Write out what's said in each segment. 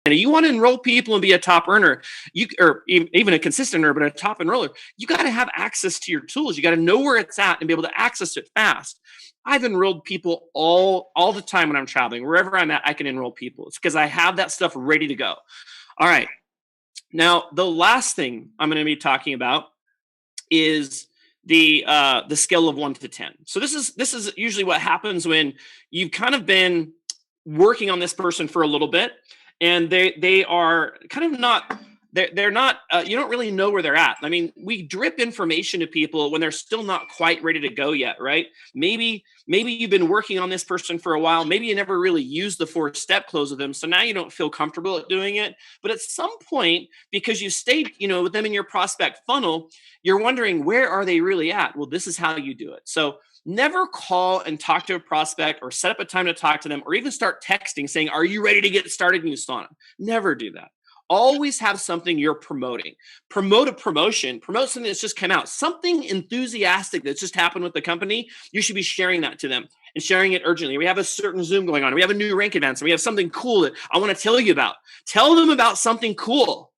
And you want to enroll people and be a top earner, or even a consistent earner, but a top enroller, you got to have access to your tools. You got to know where it's at and be able to access it fast. I've enrolled people all the time when I'm traveling. Wherever I'm at, I can enroll people. It's because I have that stuff ready to go. All right. Now, the last thing I'm going to be talking about is the scale of 1 to 10. So this is usually what happens when you've kind of been working on this person for a little bit, and they are kind of not, they're not, you don't really know where they're at. I mean, we drip information to people when they're still not quite ready to go yet, right? Maybe you've been working on this person for a while. Maybe you never really used the 4-step close with them. So now you don't feel comfortable at doing it. But at some point, because you stayed, with them in your prospect funnel, you're wondering, where are they really at? Well, this is how you do it. So never call and talk to a prospect or set up a time to talk to them, or even start texting saying, are you ready to get started in USANA? Never do that. Always have something you're promoting. Promote a promotion. Promote something that's just come out. Something enthusiastic that's just happened with the company. You should be sharing that to them and sharing it urgently. We have a certain Zoom going on. We have a new rank advance. And we have something cool that I want to tell you about. Tell them about something cool.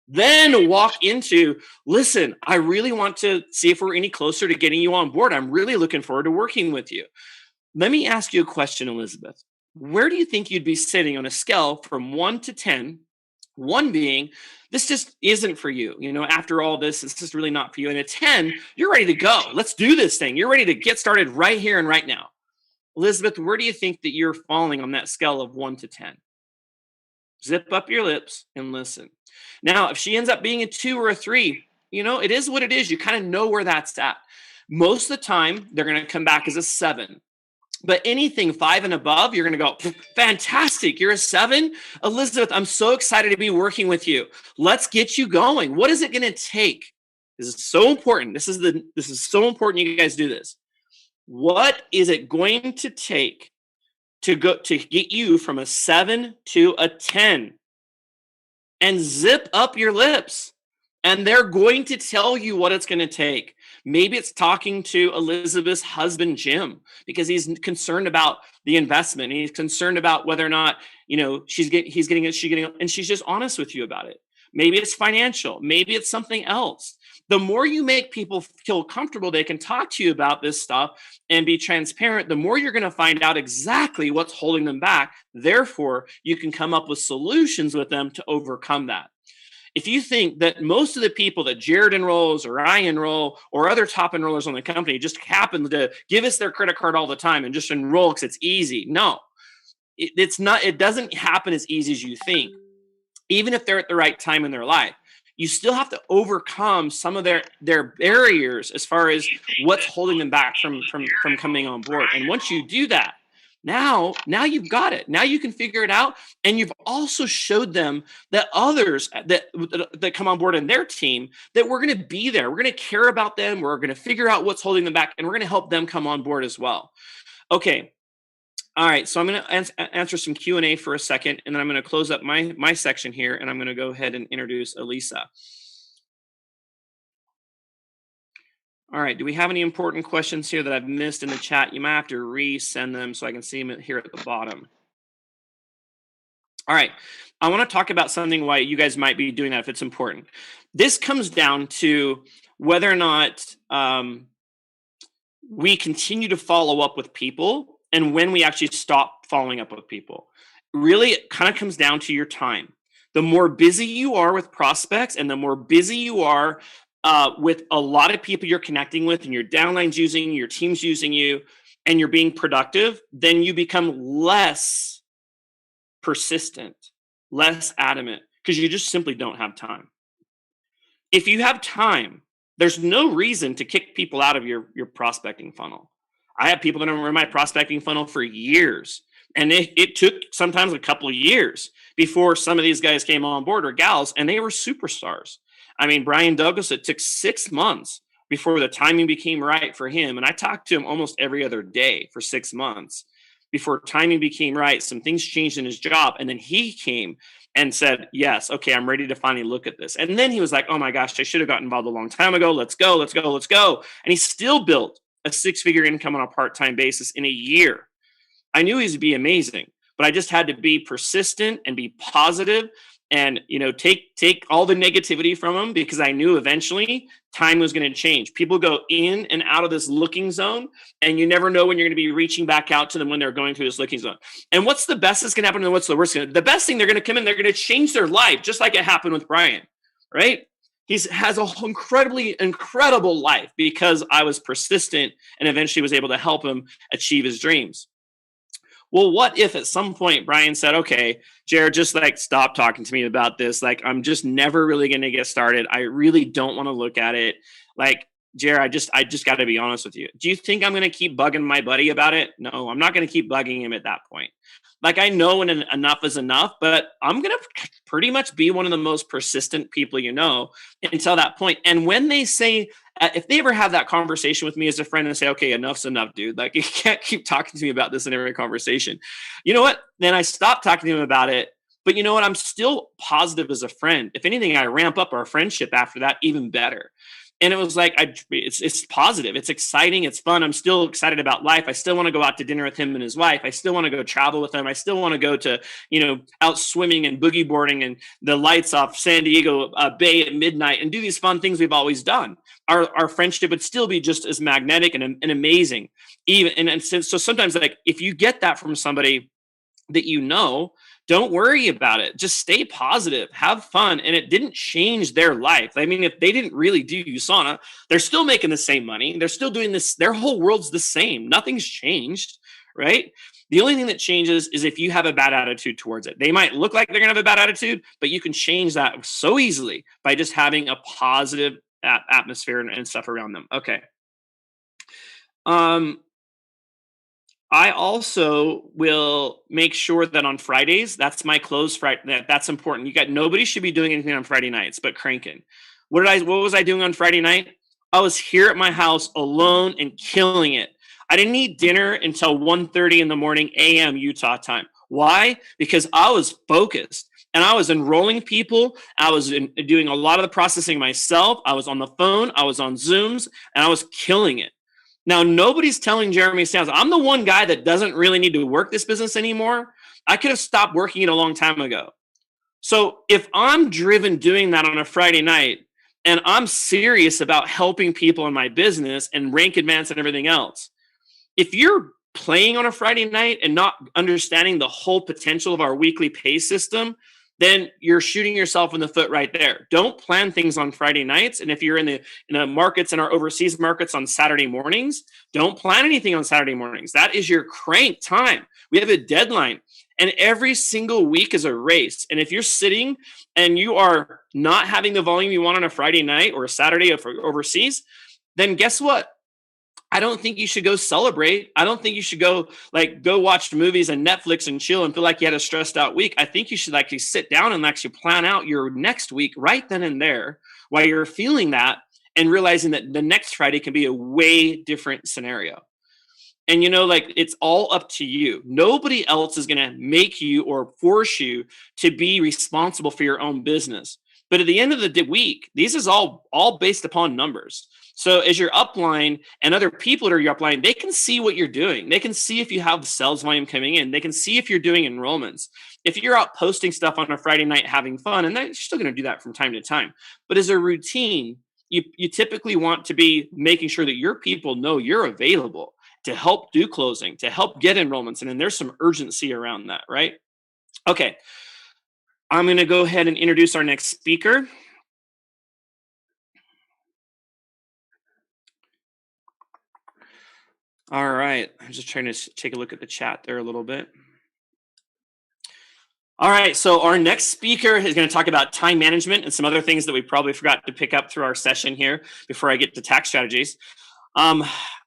Then walk into, listen, I really want to see if we're any closer to getting you on board. I'm really looking forward to working with you. Let me ask you a question, Elizabeth. Where do you think you'd be sitting on a scale from 1 to 10? 1 being, this just isn't for you. After all this, it's just really not for you. And a 10, you're ready to go. Let's do this thing. You're ready to get started right here and right now. Elizabeth, where do you think that you're falling on that scale of 1 to 10? Zip up your lips and listen. Now, if she ends up being a 2 or a 3, it is what it is. You kind of know where that's at. Most of the time, they're going to come back as a 7. But anything 5 and above, you're going to go, fantastic, you're a 7? Elizabeth, I'm so excited to be working with you. Let's get you going. What is it going to take? This is so important. This is so important you guys do this. What is it going to take to get you from a 7 to a 10? And zip up your lips. And they're going to tell you what it's going to take. Maybe it's talking to Elizabeth's husband, Jim, because he's concerned about the investment. He's concerned about whether or not, she's getting it, and she's just honest with you about it. Maybe it's financial. Maybe it's something else. The more you make people feel comfortable, they can talk to you about this stuff and be transparent, the more you're going to find out exactly what's holding them back. Therefore, you can come up with solutions with them to overcome that. If you think that most of the people that Jared enrolls or I enroll or other top enrollers on the company just happen to give us their credit card all the time and just enroll because it's easy. No, it's not. It doesn't happen as easy as you think. Even if they're at the right time in their life, you still have to overcome some of their barriers as far as what's holding them back from coming on board. And once you do that, now you've got it. Now you can figure it out. And you've also showed them that others that come on board in their team, that we're going to be there. We're going to care about them. We're going to figure out what's holding them back, and we're going to help them come on board as well. Okay. All right. So I'm going to answer some Q&A for a second, and then I'm going to close up my section here, and I'm going to go ahead and introduce Elisa. All right, do we have any important questions here that I've missed in the chat? You might have to resend them so I can see them here at the bottom. All right, I want to talk about something why you guys might be doing that if it's important. This comes down to whether or not we continue to follow up with people and when we actually stop following up with people. Really, it kind of comes down to your time. The more busy you are with prospects and the more busy you are with a lot of people you're connecting with and your downline's using you, your team's using you, and you're being productive, then you become less persistent, less adamant, because you just simply don't have time. If you have time, there's no reason to kick people out of your prospecting funnel. I have people that are in my prospecting funnel for years, and it took sometimes a couple of years before some of these guys came on board, or gals, and they were superstars. I mean, Brian Douglas, it took 6 months before the timing became right for him. And I talked to him almost every other day for 6 months before timing became right. Some things changed in his job. And then he came and said, yes, okay, I'm ready to finally look at this. And then he was like, oh my gosh, I should have gotten involved a long time ago. Let's go, let's go, let's go. And he still built a 6-figure income on a part-time basis in a year. I knew he'd be amazing. but I just had to be persistent and be positive and, take all the negativity from them, because I knew eventually time was going to change. People go in and out of this looking zone, and you never know when you're going to be reaching back out to them when they're going through this looking zone. And what's the best that's going to happen, and what's the worst? The best thing, they're going to come in, they're going to change their life, just like it happened with Brian, right? He has an incredible life because I was persistent and eventually was able to help him achieve his dreams. Well, what if at some point Brian said, okay, Jared, just like stop talking to me about this. Like, I'm just never really going to get started. I really don't want to look at it. Like, Jared, I just got to be honest with you. Do you think I'm going to keep bugging my buddy about it? No, I'm not going to keep bugging him at that point. Like, I know when enough is enough, but I'm going to pretty much be one of the most persistent people until that point. And when they say, if they ever have that conversation with me as a friend and say, okay, enough's enough, dude. Like, you can't keep talking to me about this in every conversation. You know what? Then I stop talking to him about it. But you know what? I'm still positive as a friend. If anything, I ramp up our friendship after that even better. And it was like, it's positive. It's exciting. It's fun. I'm still excited about life. I still want to go out to dinner with him and his wife. I still want to go travel with him. I still want to go to, out swimming and boogie boarding and the lights off San Diego Bay at midnight and do these fun things we've always done. Our friendship would still be just as magnetic and amazing. So sometimes, like, if you get that from somebody that don't worry about it. Just stay positive, have fun. And it didn't change their life. I mean, if they didn't really do USANA, they're still making the same money. They're still doing this. Their whole world's the same. Nothing's changed, right? The only thing that changes is if you have a bad attitude towards it. They might look like they're going to have a bad attitude, but you can change that so easily by just having a positive atmosphere and stuff around them. Okay. I also will make sure that on Fridays, that's my close Friday. That's important. Nobody should be doing anything on Friday nights but cranking. What was I doing on Friday night? I was here at my house alone and killing it. I didn't eat dinner until 1:30 in the morning a.m. Utah time. Why? Because I was focused and I was enrolling people. I was doing a lot of the processing myself. I was on the phone. I was on Zooms, and I was killing it. Now, nobody's telling Jeremy Sanders, I'm the one guy that doesn't really need to work this business anymore. I could have stopped working it a long time ago. So if I'm driven doing that on a Friday night and I'm serious about helping people in my business and rank advance and everything else, if you're playing on a Friday night and not understanding the whole potential of our weekly pay system, then you're shooting yourself in the foot right there. Don't plan things on Friday nights. And if you're in the markets, in our overseas markets on Saturday mornings, don't plan anything on Saturday mornings. That is your crank time. We have a deadline, and every single week is a race. And if you're sitting and you are not having the volume you want on a Friday night or a Saturday overseas, then guess what? I don't think you should go celebrate. I don't think you should go watch movies and Netflix and chill and feel like you had a stressed out week. I think you should actually sit down and actually plan out your next week right then and there while you're feeling that and realizing that the next Friday can be a way different scenario. And, it's all up to you. Nobody else is going to make you or force you to be responsible for your own business. But at the end of the week, these is all based upon numbers. So as your upline and other people that are your upline, they can see what you're doing. They can see if you have the sales volume coming in. They can see if you're doing enrollments. If you're out posting stuff on a Friday night having fun, and you're still going to do that from time to time. But as a routine, you typically want to be making sure that your people know you're available to help do closing, to help get enrollments. And then there's some urgency around that, right? Okay. I'm going to go ahead and introduce our next speaker. All right. I'm just trying to take a look at the chat there a little bit. All right. So our next speaker is going to talk about time management and some other things that we probably forgot to pick up through our session here before I get to tax strategies.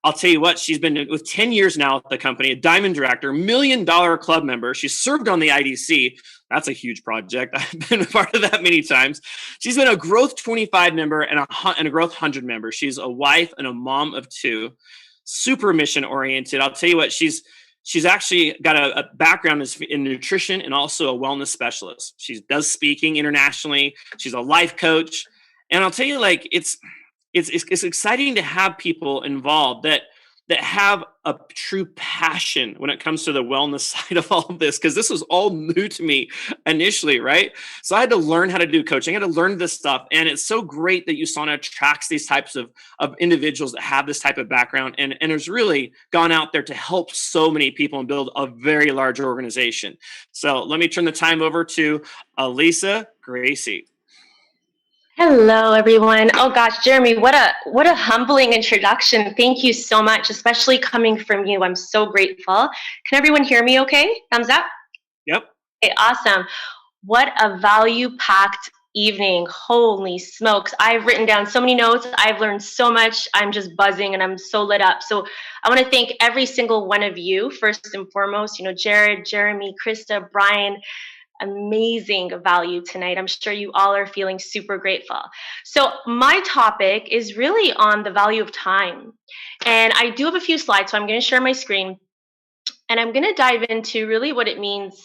I'll tell you what, she's been with 10 years now at the company, a diamond director, $1 million club member. She's served on the IDC. That's a huge project. I've been a part of that many times. She's been a Growth 25 member and a Growth 100 member. She's a wife and a mom of 2, super mission oriented. I'll tell you what, she's actually got a background in nutrition and also a wellness specialist. She does speaking internationally. She's a life coach. And I'll tell you, it's exciting to have people involved that that have a true passion when it comes to the wellness side of all of this, because this was all new to me initially, right? So I had to learn how to do coaching. I had to learn this stuff. And it's so great that USANA attracts these types of individuals that have this type of background and has really gone out there to help so many people and build a very large organization. So let me turn the time over to Elisa Gracie. Hello, everyone. Oh gosh, Jeremy, what a humbling introduction. Thank you so much, especially coming from you. I'm so grateful. Can everyone hear me okay? Thumbs up? Yep. Okay, awesome. What a value-packed evening. Holy smokes. I've written down so many notes. I've learned so much. I'm just buzzing and I'm so lit up. So I want to thank every single one of you, first and foremost, Jared, Jeremy, Krista, Brian. Amazing value tonight. I'm sure you all are feeling super grateful. So my topic is really on the value of time. And I do have a few slides, so I'm going to share my screen. And I'm going to dive into really what it means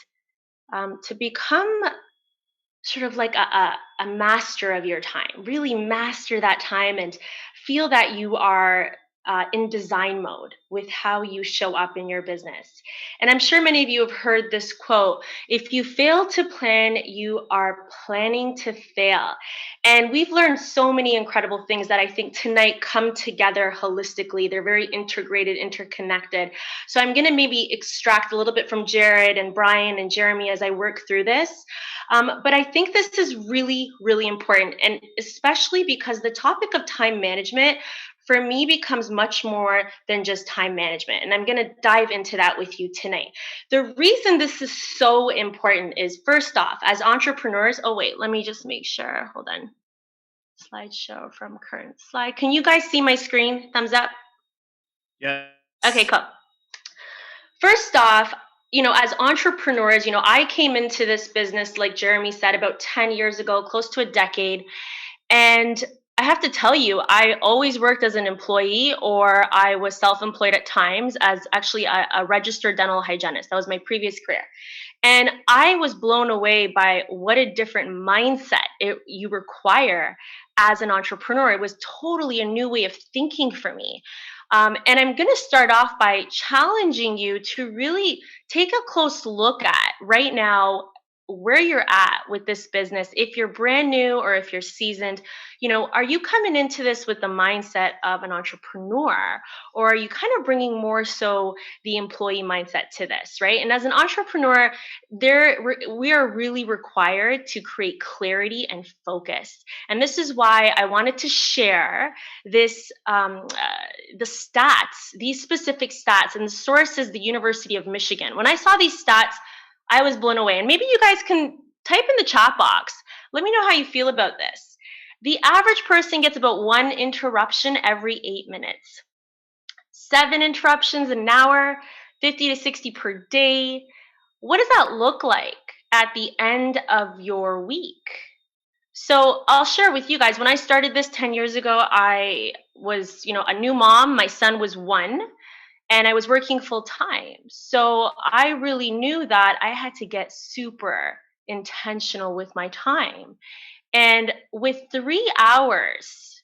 to become sort of like a master of your time. Really master that time and feel that you are in design mode with how you show up in your business. And I'm sure many of you have heard this quote: if you fail to plan, you are planning to fail. And we've learned so many incredible things that I think tonight come together holistically. They're very integrated, interconnected. So I'm going to maybe extract a little bit from Jared and Brian and Jeremy as I work through this. But I think this is really, really important, and especially because the topic of time management for me becomes much more than just time management. And I'm going to dive into that with you tonight. The reason this is so important is, first off, as entrepreneurs, oh wait, let me just make sure. Hold on. Slideshow from current slide. Can you guys see my screen? Thumbs up. Yeah. Okay, cool. First off, as entrepreneurs, I came into this business, like Jeremy said, about 10 years ago, close to a decade. And I have to tell you, I always worked as an employee, or I was self-employed at times as actually a registered dental hygienist. That was my previous career. And I was blown away by what a different mindset you require as an entrepreneur. It was totally a new way of thinking for me. And I'm going to start off by challenging you to really take a close look at right now where you're at with this business. If you're brand new or if you're seasoned, are you coming into this with the mindset of an entrepreneur, or are you kind of bringing more so the employee mindset to this, right? And as an entrepreneur, we are really required to create clarity and focus. And this is why I wanted to share this, the stats, these specific stats, and the source is the University of Michigan. When I saw these stats, I was blown away. And maybe you guys can type in the chat box. Let me know how you feel about this. The average person gets about 1 interruption every 8 minutes. 7 interruptions an hour, 50 to 60 per day. What does that look like at the end of your week? So I'll share with you guys, when I started this 10 years ago, I was, a new mom. My son was 1. And I was working full time. So I really knew that I had to get super intentional with my time. And with 3 hours,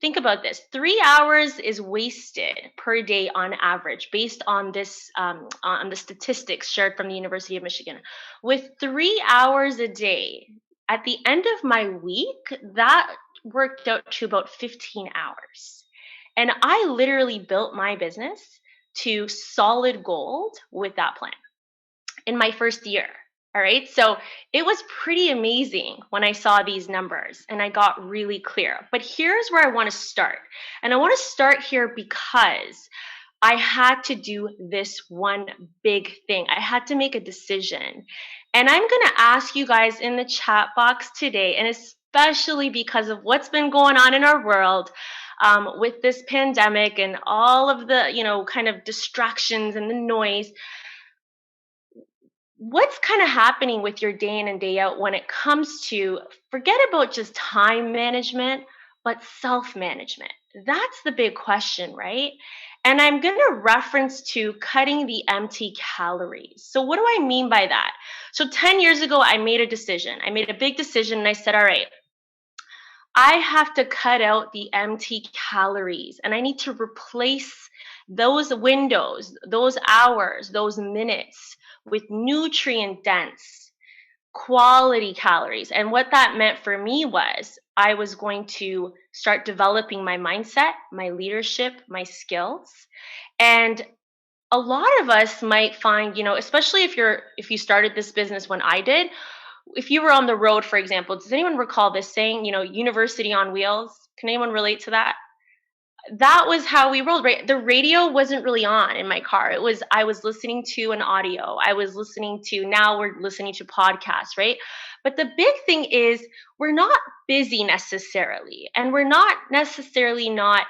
think about this, 3 hours is wasted per day on average, based on this, on the statistics shared from the University of Michigan. With 3 hours a day, at the end of my week, that worked out to about 15 hours. And I literally built my business to solid gold with that plan in my first year. All right. So it was pretty amazing when I saw these numbers and I got really clear. But here's where I want to start. And I want to start here because I had to do this one big thing. I had to make a decision. And I'm going to ask you guys in the chat box today, and especially because of what's been going on in our world, with this pandemic and all of the, kind of distractions and the noise, what's kind of happening with your day in and day out when it comes to, forget about just time management, but self-management? That's the big question, right? And I'm going to reference to cutting the empty calories. So what do I mean by that? So 10 years ago, I made a decision. I made a big decision and I said, all right, I have to cut out the empty calories and I need to replace those windows, those hours, those minutes with nutrient dense quality calories. And what that meant for me was I was going to start developing my mindset, my leadership, my skills. And a lot of us might find, especially if you started this business when I did, if you were on the road, for example, does anyone recall this saying, university on wheels? Can anyone relate to that? That was how we rolled, right? The radio wasn't really on in my car. I was listening to an audio. Now we're listening to podcasts, right? But the big thing is we're not busy necessarily. And we're not necessarily not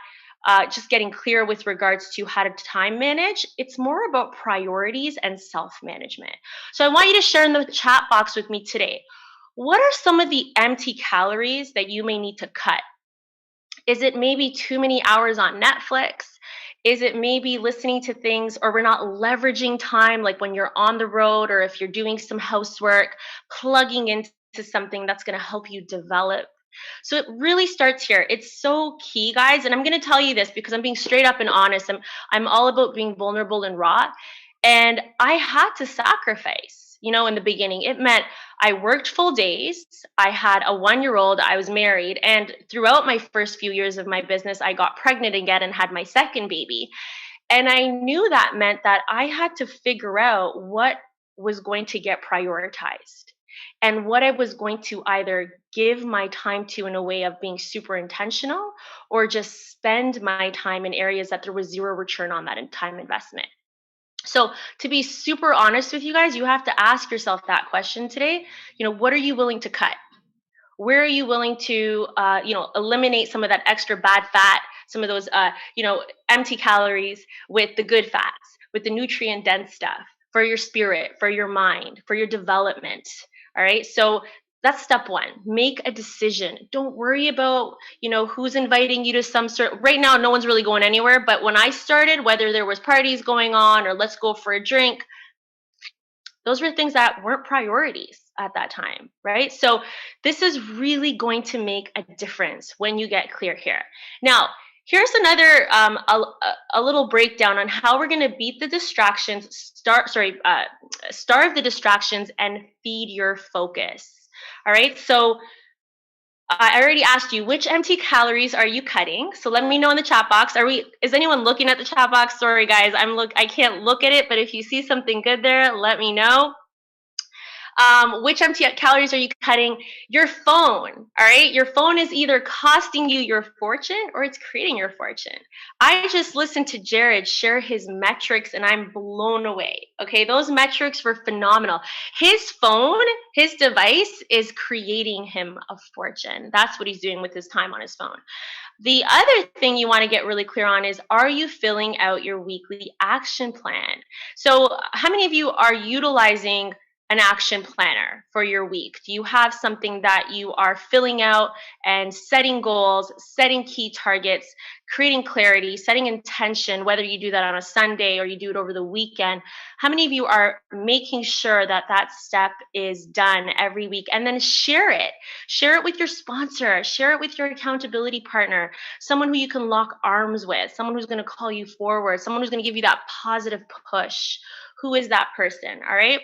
just getting clear with regards to how to time manage. It's more about priorities and self-management. So I want you to share in the chat box with me today. What are some of the empty calories that you may need to cut? Is it maybe too many hours on Netflix? Is it maybe listening to things, or we're not leveraging time, like when you're on the road or if you're doing some housework, plugging into something that's going to help you develop? So it really starts here. It's so key, guys. And I'm going to tell you this because I'm being straight up and honest. I'm all about being vulnerable and raw. And I had to sacrifice, in the beginning. It meant I worked full days. I had a 1-year-old. I was married. And throughout my first few years of my business, I got pregnant again and had my second baby. And I knew that meant that I had to figure out what was going to get prioritized and what I was going to either give my time to in a way of being super intentional or just spend my time in areas that there was zero return on that time investment. So to be super honest with you guys, you have to ask yourself that question today. What are you willing to cut? Where are you willing to, eliminate some of that extra bad fat, some of those, empty calories with the good fats, with the nutrient dense stuff for your spirit, for your mind, for your development. All right. So that's step one. Make a decision. Don't worry about, who's inviting you to some sort. Right now, no one's really going anywhere. But when I started, whether there was parties going on or let's go for a drink, those were things that weren't priorities at that time, right? So this is really going to make a difference when you get clear here. Now, here's another a little breakdown on how we're going to beat the distractions, starve the distractions, and feed your focus. All right, so I already asked you, which empty calories are you cutting? So let me know in the chat box. Is anyone looking at the chat box? Sorry guys, I can't look at it, but if you see something good there, let me know. Which empty calories are you cutting? Your phone, all right? Your phone is either costing you your fortune or it's creating your fortune. I just listened to Jared share his metrics and I'm blown away, okay? Those metrics were phenomenal. His phone, his device is creating him a fortune. That's what he's doing with his time on his phone. The other thing you want to get really clear on is, are you filling out your weekly action plan? So how many of you are utilizing an action planner for your week? Do you have something that you are filling out and setting goals, setting key targets, creating clarity, setting intention, whether you do that on a Sunday or you do it over the weekend? How many of you are making sure that that step is done every week? And then share it. Share it with your sponsor. Share it with your accountability partner, someone who you can lock arms with, someone who's going to call you forward, someone who's going to give you that positive push. Who is that person? All right.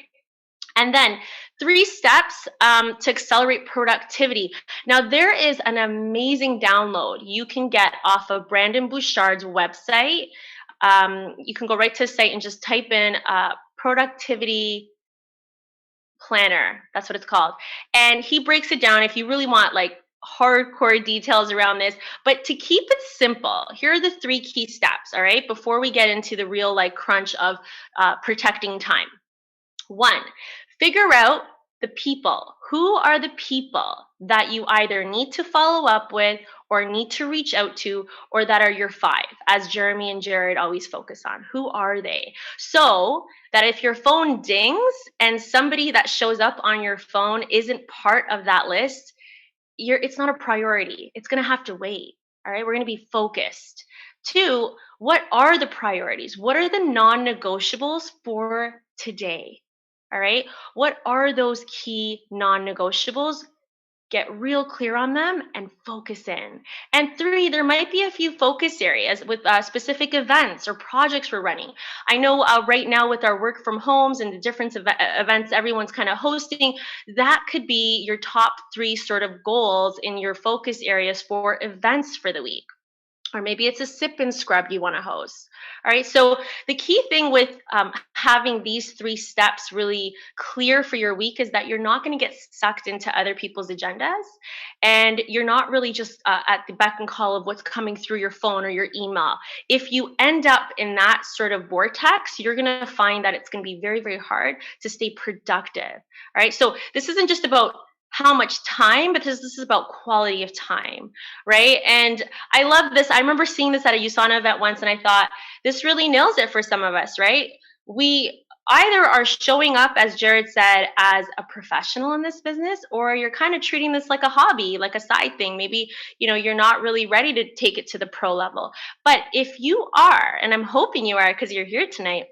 And then 3 steps to accelerate productivity. Now, there is an amazing download you can get off of Brandon Bouchard's website. You can go right to the site and just type in productivity planner. That's what it's called. And he breaks it down if you really want like hardcore details around this. But to keep it simple, here are the 3 key steps, all right, before we get into the real like crunch of protecting time. 1, figure out the people. Who are the people that you either need to follow up with or need to reach out to, or that are your 5, as Jeremy and Jared always focus on? Who are they? So that if your phone dings and somebody that shows up on your phone isn't part of that list, it's not a priority. It's going to have to wait. All right, we're going to be focused. 2, what are the priorities? What are the non-negotiables for today? All right, what are those key non-negotiables? get real clear on them, and focus in. And 3, there might be a few focus areas with specific events or projects we're running. I know right now with our work from homes and the different events everyone's kind of hosting, that could be your top 3 sort of goals in your focus areas for events for the week. Or maybe it's a sip and scrub you want to host. All right. So the key thing with having these 3 steps really clear for your week is that you're not going to get sucked into other people's agendas, and you're not really just at the beck and call of what's coming through your phone or your email. If you end up in that sort of vortex, you're going to find that it's going to be very, very hard to stay productive. All right. So this isn't just about how much time, but this is about quality of time, right? And I love this. I remember seeing this at a USANA event once, and I thought this really nails it for some of us, right? We either are showing up, as Jared said, as a professional in this business, or you're kind of treating this like a hobby, like a side thing. Maybe, you're not really ready to take it to the pro level. But if you are, and I'm hoping you are because you're here tonight,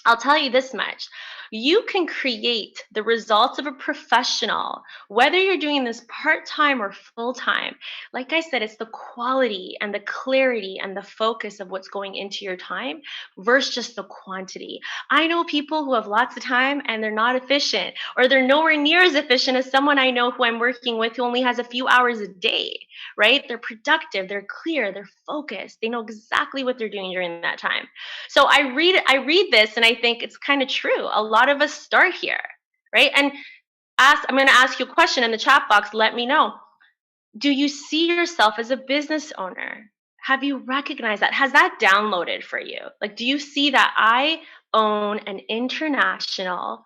I'll tell you this much. You can create the results of a professional, whether you're doing this part time or full time. Like I said, it's the quality and the clarity and the focus of what's going into your time versus just the quantity. I know people who have lots of time and they're not efficient, or they're nowhere near as efficient as someone I know who I'm working with who only has a few hours a day, right? They're productive, they're clear, they're focused, they know exactly what they're doing during that time. So I read this and I think it's kind of true. A lot of us start here, right? And I'm going to ask you a question in the chat box. Let me know. Do you see yourself as a business owner? Have you recognized that? Has that downloaded for you? Like, do you see that I own an international,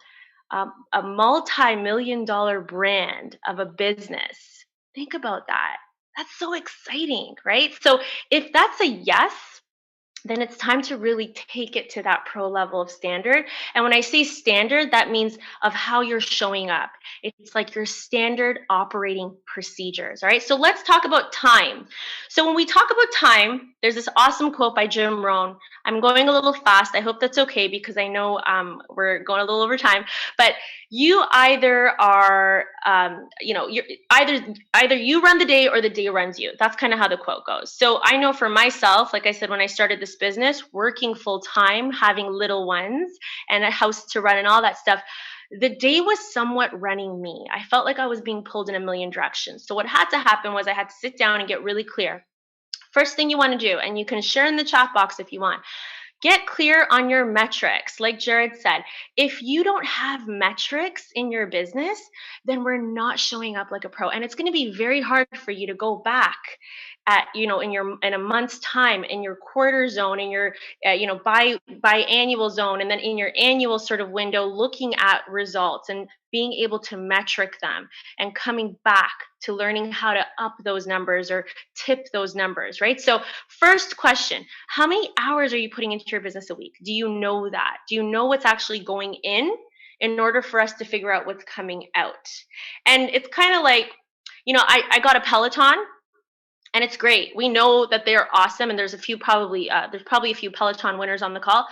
a multi-million-dollar brand of a business? Think about that. That's so exciting, right? So if that's a yes, then it's time to really take it to that pro level of standard. And when I say standard, that means of how you're showing up. It's like your standard operating procedures. All right. So let's talk about time. So when we talk about time, there's this awesome quote by Jim Rohn. I'm going a little fast. I hope that's okay because I know we're going a little over time. But you either are, you're either you run the day or the day runs you. That's kind of how the quote goes. So I know for myself, like I said, when I started this business, working full time, having little ones and a house to run and all that stuff, the day was somewhat running me. I felt like I was being pulled in a million directions. So what had to happen was I had to sit down and get really clear. First thing you want to do, and you can share in the chat box if you want, get clear on your metrics. Like Jared said, if you don't have metrics in your business, then we're not showing up like a pro. And it's going to be very hard for you to go back at, in a month's time, in your quarter zone, in your biannual zone, and then in your annual sort of window, looking at results and being able to metric them and coming back to learning how to up those numbers or tip those numbers, right? So first question, how many hours are you putting into your business a week? Do you know that? Do you know what's actually going in order for us to figure out what's coming out? And it's kind of like, I got a Peloton, and it's great. We know that they're awesome, and there's probably a few Peloton winners on the call.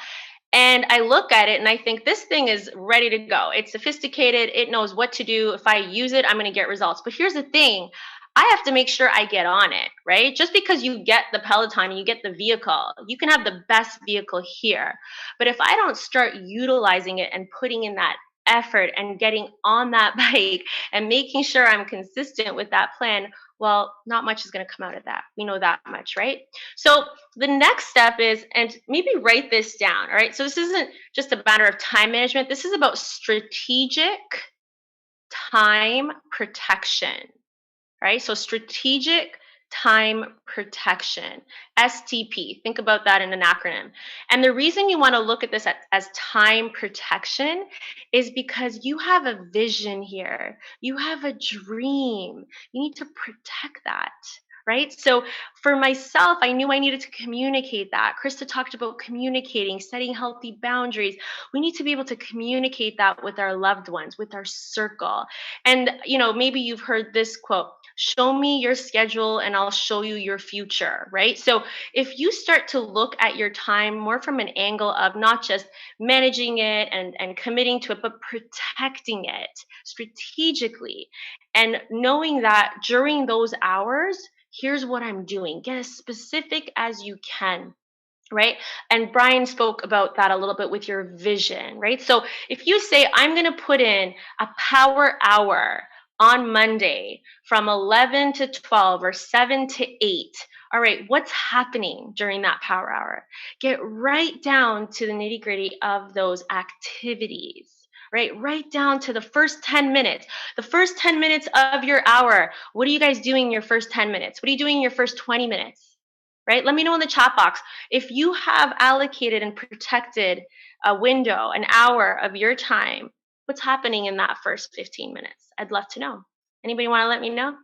And I look at it and I think this thing is ready to go. It's sophisticated. It knows what to do. If I use it, I'm going to get results. But here's the thing. I have to make sure I get on it, right? Just because you get the Peloton and you get the vehicle, you can have the best vehicle here. But if I don't start utilizing it and putting in that effort and getting on that bike and making sure I'm consistent with that plan, well, not much is going to come out of that. We know that much, right? So the next step is, and maybe write this down, all right? So this isn't just a matter of time management. This is about strategic time protection, right? So strategic time protection, STP. Think about that in an acronym. And the reason you want to look at this as time protection is because you have a vision here. You have a dream. You need to protect that, right? So for myself, I knew I needed to communicate that. Krista talked about communicating, setting healthy boundaries. We need to be able to communicate that with our loved ones, with our circle. And, maybe you've heard this quote, Show me your schedule and I'll show you your future, right? So if you start to look at your time more from an angle of not just managing it and committing to it, but protecting it strategically and knowing that during those hours, here's what I'm doing. Get as specific as you can, right? And Brian spoke about that a little bit with your vision, right? So if you say, I'm going to put in a power hour on Monday from 11 to 12 or 7 to 8, all right, what's happening during that power hour? Get right down to the nitty gritty of those activities. Right down to the first 10 minutes. The first 10 minutes of your hour. What are you guys doing in your first 10 minutes? What are you doing in your first 20 minutes? Right? Let me know in the chat box. If you have allocated and protected a window, an hour of your time, what's happening in that first 15 minutes? I'd love to know. Anybody want to let me know?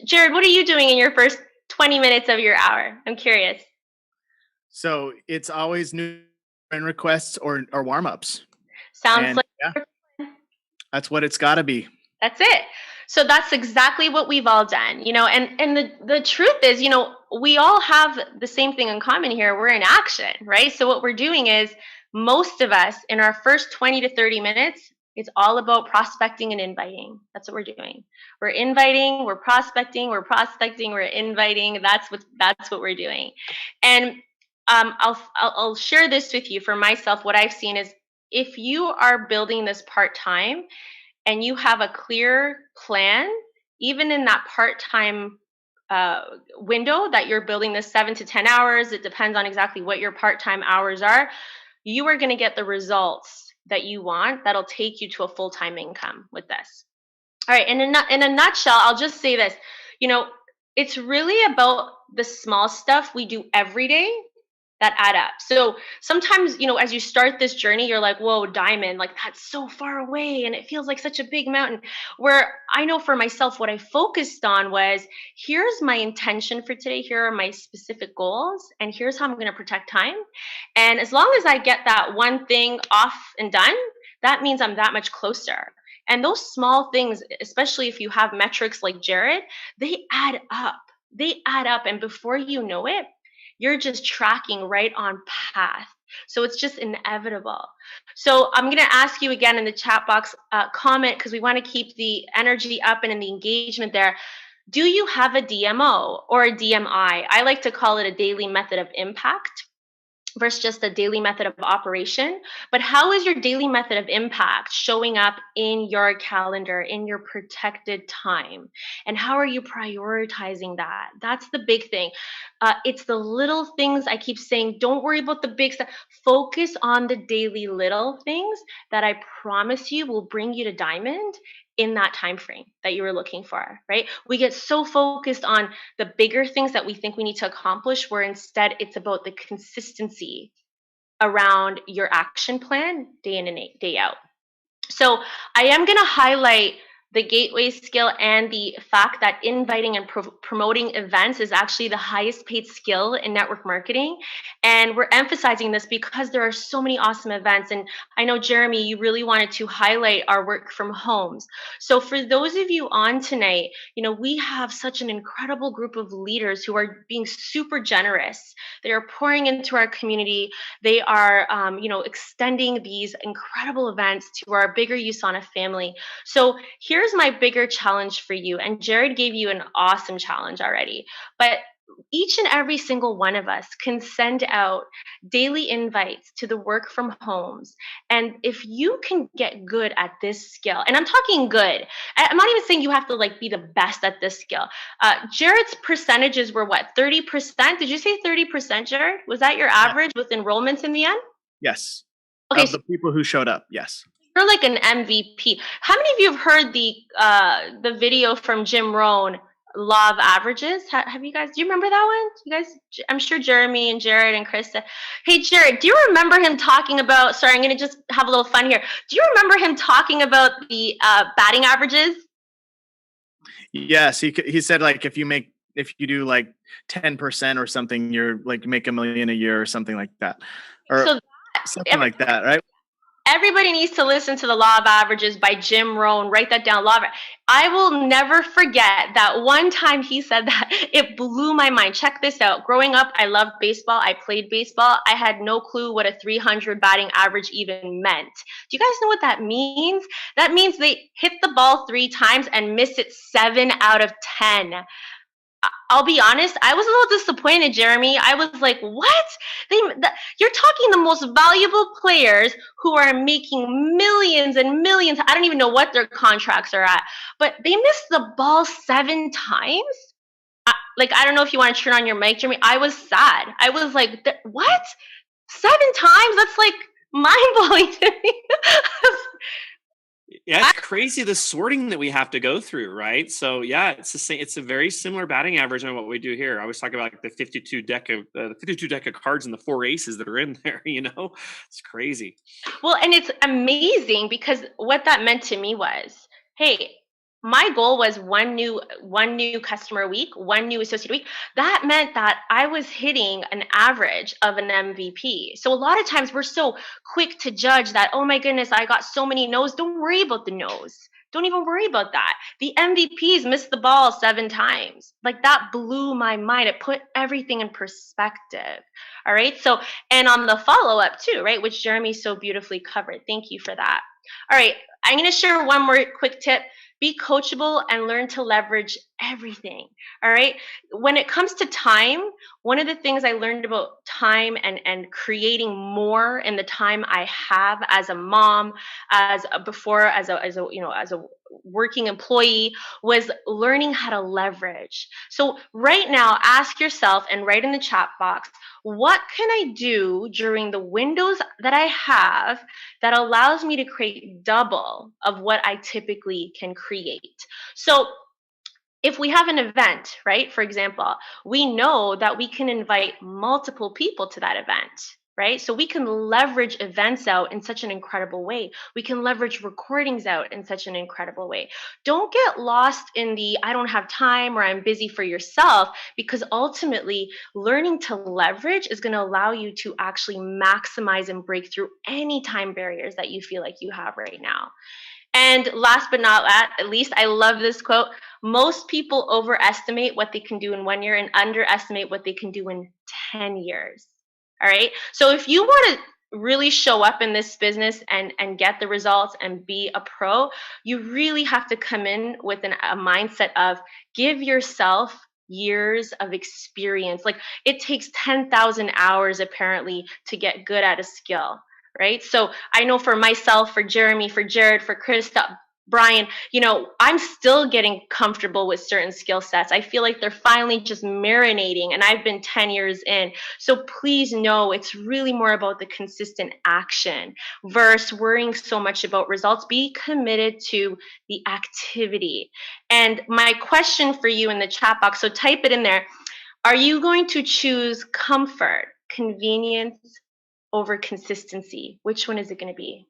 Jared, what are you doing in your first 20 minutes of your hour? I'm curious. So it's always new friend requests or warm-ups. Sounds like that's what it's got to be. That's it. So that's exactly what we've all done, and the truth is, we all have the same thing in common here. We're in action, right? So what we're doing is most of us in our first 20 to 30 minutes, it's all about prospecting and inviting. That's what we're doing. We're inviting, we're prospecting, we're inviting. That's what we're doing. And I'll share this with you. For myself, what I've seen is if you are building this part-time and you have a clear plan, even in that part-time window that you're building this 7 to 10 hours, it depends on exactly what your part-time hours are, you are going to get the results that you want that'll take you to a full-time income with this. All right, and in a nutshell, I'll just say this, it's really about the small stuff we do every day that add up. So sometimes, as you start this journey, you're like, whoa, diamond, like that's so far away and it feels like such a big mountain. Where I know for myself, what I focused on was, here's my intention for today. Here are my specific goals. And here's how I'm going to protect time. And as long as I get that one thing off and done, that means I'm that much closer. And those small things, especially if you have metrics like Jared, they add up. They add up. And before you know it, you're just tracking right on path. So it's just inevitable. So I'm going to ask you again in the chat box, comment, because we want to keep the energy up and in the engagement there. Do you have a DMO or a DMI? I like to call it a daily method of impact versus just a daily method of operation. But how is your daily method of impact showing up in your calendar, in your protected time? And how are you prioritizing that? That's the big thing. It's the little things. I keep saying, don't worry about the big stuff. Focus on the daily little things that I promise you will bring you to diamond in that time frame that you were looking for, right? We get so focused on the bigger things that we think we need to accomplish, where instead it's about the consistency around your action plan day in and day out. So I am going to highlight the gateway skill and the fact that inviting and promoting events is actually the highest paid skill in network marketing. And we're emphasizing this because there are so many awesome events. And I know, Jeremy, you really wanted to highlight our work from homes. So for those of you on tonight, we have such an incredible group of leaders who are being super generous. They are pouring into our community. They are, extending these incredible events to our bigger USANA family. So here's my bigger challenge for you. And Jared gave you an awesome challenge already. But each and every single one of us can send out daily invites to the work from homes. And if you can get good at this skill, and I'm talking good, I'm not even saying you have to be the best at this skill. Jared's percentages were what, 30%? Did you say 30%, Jared? Was that your average with enrollments in the end? Yes. Okay, of the people who showed up, yes. You're like an MVP. How many of you have heard the video from Jim Rohn, Law of Averages? Have you guys? Do you remember that one? You guys? I'm sure Jeremy and Jared and Krista. Hey, Jared, do you remember him talking about? Sorry, I'm going to just have a little fun here. Do you remember him talking about the batting averages? Yes, he said if you do 10% or something, you're make $1 million a year or something like that, or something like that, right? everybody needs to listen to the Law of Averages by Jim Rohn. Write that down. I will never forget that one time he said that. It blew my mind. Check this out. Growing up, I loved baseball. I played baseball. I had no clue what a 300 batting average even meant. Do you guys know what that means? That means they hit the ball 3 times and miss it 7 out of 10. I'll be honest, I was a little disappointed, Jeremy. I was like, what? You're talking the most valuable players who are making millions and millions. I don't even know what their contracts are at, but they missed the ball 7 times? I don't know if you want to turn on your mic, Jeremy. I was sad. I was like, what? 7 times? That's like mind-blowing to me. Yeah, it's crazy the sorting that we have to go through, right? So yeah, it's the same. It's a very similar batting average on what we do here. I always talk about the 52 deck of cards and the 4 aces that are in there. It's crazy. Well, and it's amazing because what that meant to me was, hey, my goal was one new customer a week, one new associate a week. That meant that I was hitting an average of an MVP. So a lot of times we're so quick to judge that, oh my goodness, I got so many no's. Don't worry about the no's. Don't even worry about that. The MVPs missed the ball 7 times. That blew my mind. It put everything in perspective. All right. So, and on the follow-up too, right, which Jeremy so beautifully covered. Thank you for that. All right. I'm going to share one more quick tip. Be coachable and learn to leverage everything. All right. When it comes to time, one of the things I learned about time and creating more in the time I have as a mom, as a working employee, was learning how to leverage. So right now, ask yourself and write in the chat box, what can I do during the windows that I have that allows me to create double of what I typically can create? So if we have an event, right, for example, we know that we can invite multiple people to that event, right? So we can leverage events out in such an incredible way. We can leverage recordings out in such an incredible way. Don't get lost in the I don't have time or I'm busy for yourself, because ultimately learning to leverage is going to allow you to actually maximize and break through any time barriers that you feel like you have right now. And last but not least, I love this quote. Most people overestimate what they can do in 1 year and underestimate what they can do in 10 years. All right. So if you want to really show up in this business and get the results and be a pro, you really have to come in with a mindset of give yourself years of experience. It takes 10,000 hours apparently to get good at a skill. Right. So I know for myself, for Jeremy, for Jared, for Krista, Brian, I'm still getting comfortable with certain skill sets. I feel like they're finally just marinating, and I've been 10 years in. So please know it's really more about the consistent action versus worrying so much about results. Be committed to the activity. And my question for you in the chat box, so type it in there. Are you going to choose comfort, convenience, over consistency? Which one is it going to be?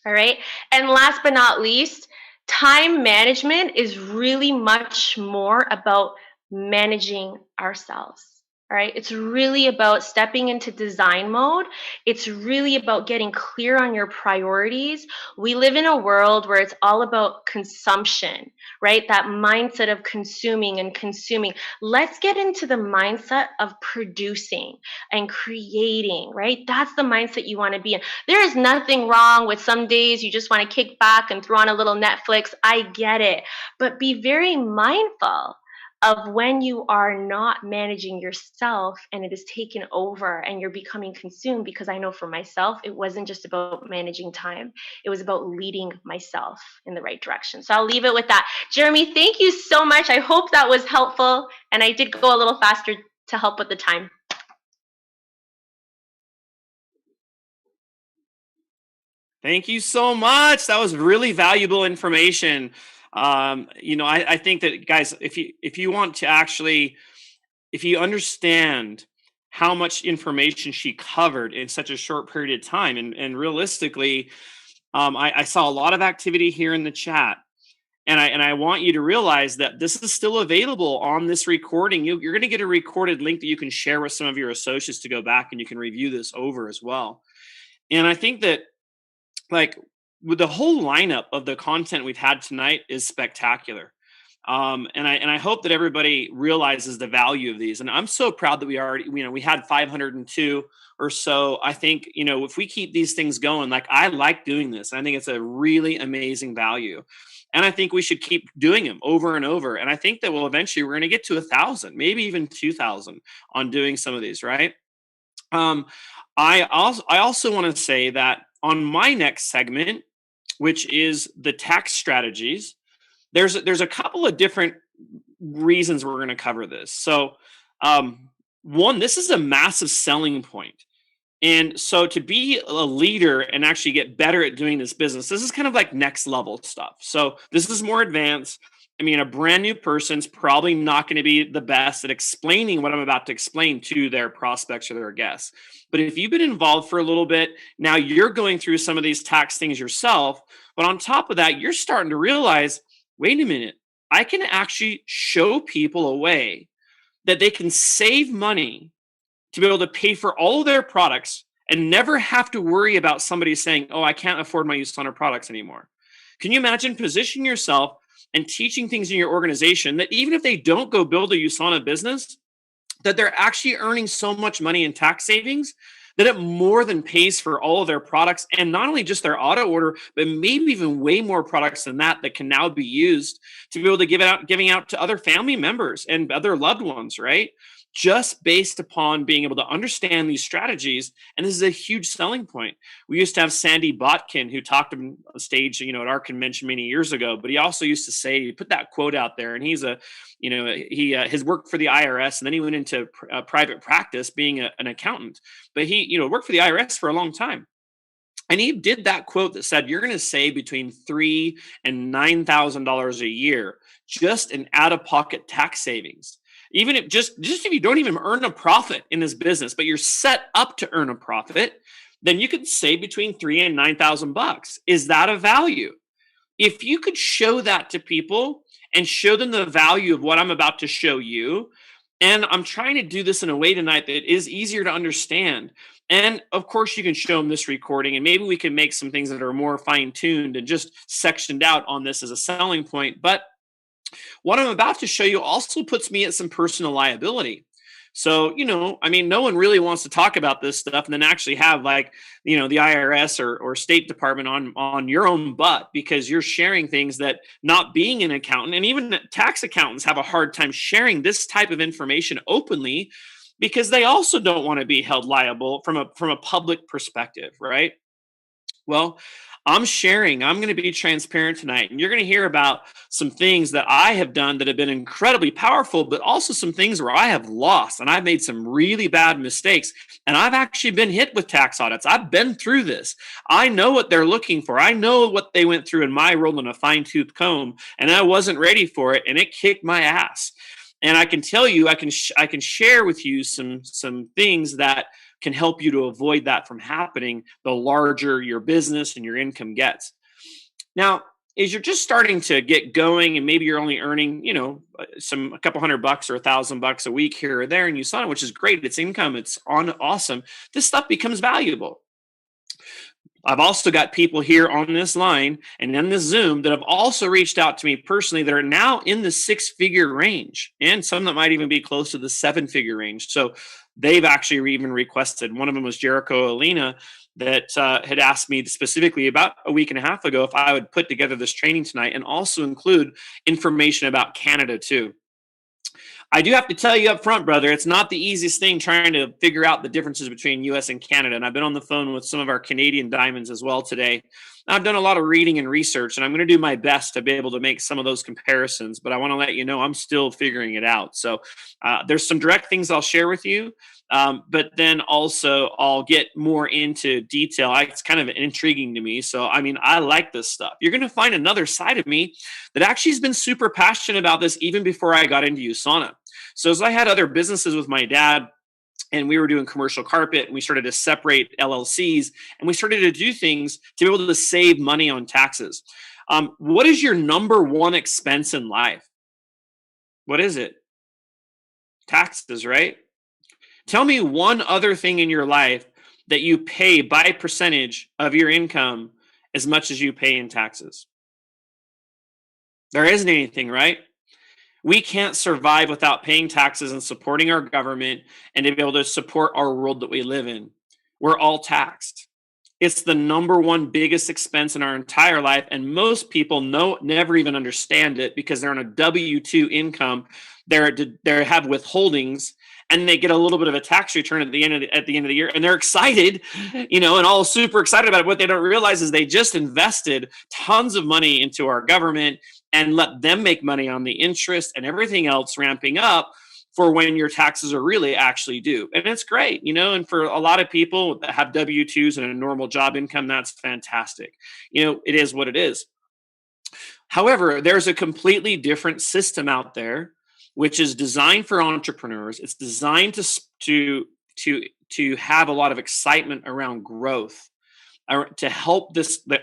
All right. And last but not least, time management is really much more about managing ourselves. All right. It's really about stepping into design mode. It's really about getting clear on your priorities. We live in a world where it's all about consumption, right? That mindset of consuming and consuming. Let's get into the mindset of producing and creating, right? That's the mindset you want to be in. There is nothing wrong with some days you just want to kick back and throw on a little Netflix. I get it. But be very mindful of when you are not managing yourself and it is taken over and you're becoming consumed, because I know for myself, it wasn't just about managing time. It was about leading myself in the right direction. So I'll leave it with that. Jeremy, thank you so much. I hope that was helpful. And I did go a little faster to help with the time. Thank you so much. That was really valuable information. I think that, guys, if you want to actually, if you understand how much information she covered in such a short period of time, and realistically, I saw a lot of activity here in the chat, and I want you to realize that this is still available on this recording. You're going to get a recorded link that you can share with some of your associates to go back and you can review this over as well. And I think that like with the whole lineup of the content we've had tonight is spectacular. And I hope that everybody realizes the value of these. And I'm so proud that we already, we had 502 or so. I think, if we keep these things going, like I like doing this. I think it's a really amazing value. And I think we should keep doing them over and over. And I think that we're going to get to 1,000, maybe even 2,000 on doing some of these, right? Um, I also want to say that on my next segment, which is the tax strategies, there's a couple of different reasons we're going to cover this. So, one, this is a massive selling point. And so to be a leader and actually get better at doing this business, this is kind of like next level stuff. So this is more advanced. I mean, a brand new person's probably not going to be the best at explaining what I'm about to explain to their prospects or their guests. But if you've been involved for a little bit, now you're going through some of these tax things yourself. But on top of that, you're starting to realize, wait a minute, I can actually show people a way that they can save money to be able to pay for all of their products and never have to worry about somebody saying, oh, I can't afford my USANA products anymore. Can you imagine positioning yourself and teaching things in your organization that even if they don't go build a USANA business, that they're actually earning so much money in tax savings that it more than pays for all of their products, and not only just their auto order, but maybe even way more products than that can now be used to be able to giving out to other family members and other loved ones, right? Just based upon being able to understand these strategies. And this is a huge selling point. We used to have Sandy Botkin, who talked on stage, at our convention many years ago, but he also used to say, he put that quote out there, and he's his work for the IRS, and then he went into private practice being an accountant, but he, worked for the IRS for a long time. And he did that quote that said, you're going to save between $3,000 and $9,000 a year just in out-of-pocket tax savings. Even if just if you don't even earn a profit in this business, but you're set up to earn a profit, then you could save between $3,000 and $9,000. Is that a value? If you could show that to people and show them the value of what I'm about to show you, and I'm trying to do this in a way tonight that is easier to understand. And of course, you can show them this recording, and maybe we can make some things that are more fine-tuned and just sectioned out on this as a selling point. But what I'm about to show you also puts me at some personal liability. So, no one really wants to talk about this stuff and then actually have the IRS or State Department on your own butt, because you're sharing things that, not being an accountant, and even tax accountants have a hard time sharing this type of information openly, because they also don't want to be held liable from a public perspective, right? Well, I'm going to be transparent tonight, and you're going to hear about some things that I have done that have been incredibly powerful, but also some things where I have lost and I've made some really bad mistakes. And I've actually been hit with tax audits. I've been through this. I know what they're looking for. I know what they went through in my role in a fine-tooth comb, and I wasn't ready for it, and it kicked my ass. And I can tell you, I can share with you some things that can help you to avoid that from happening the larger your business and your income gets. Now, as you're just starting to get going, and maybe you're only earning, a couple $100 or $1,000 a week here or there in USANA, which is great. It's income. It's awesome. This stuff becomes valuable. I've also got people here on this line and in this Zoom that have also reached out to me personally that are now in the 6-figure range, and some that might even be close to the 7-figure range. So they've actually even requested. One of them was Jericho Alina, that had asked me specifically about a week and a half ago if I would put together this training tonight and also include information about Canada too. I do have to tell you up front, brother, it's not the easiest thing trying to figure out the differences between US and Canada. And I've been on the phone with some of our Canadian diamonds as well today. I've done a lot of reading and research, and I'm going to do my best to be able to make some of those comparisons. But I want to let you know I'm still figuring it out. So there's some direct things I'll share with you. But then also I'll get more into detail. It's kind of intriguing to me. So, I like this stuff. You're going to find another side of me that actually has been super passionate about this even before I got into USANA. So as I had other businesses with my dad, and we were doing commercial carpet, and we started to separate LLCs, and we started to do things to be able to save money on taxes. What is your number one expense in life? What is it? Taxes, right? Tell me one other thing in your life that you pay by percentage of your income, as much as you pay in taxes. There isn't anything, right? We can't survive without paying taxes and supporting our government and to be able to support our world that we live in. We're all taxed. It's the number one biggest expense in our entire life, and most people never even understand it because they're on a W-2 income. They have withholdings, and they get a little bit of a tax return at the end of the year, and they're excited, and all super excited about it. What they don't realize is they just invested tons of money into our government and let them make money on the interest and everything else ramping up for when your taxes are really actually due. And it's great, and for a lot of people that have W-2s and a normal job income, that's fantastic. It is what it is. However, there's a completely different system out there, which is designed for entrepreneurs. It's designed to have a lot of excitement around growth, to help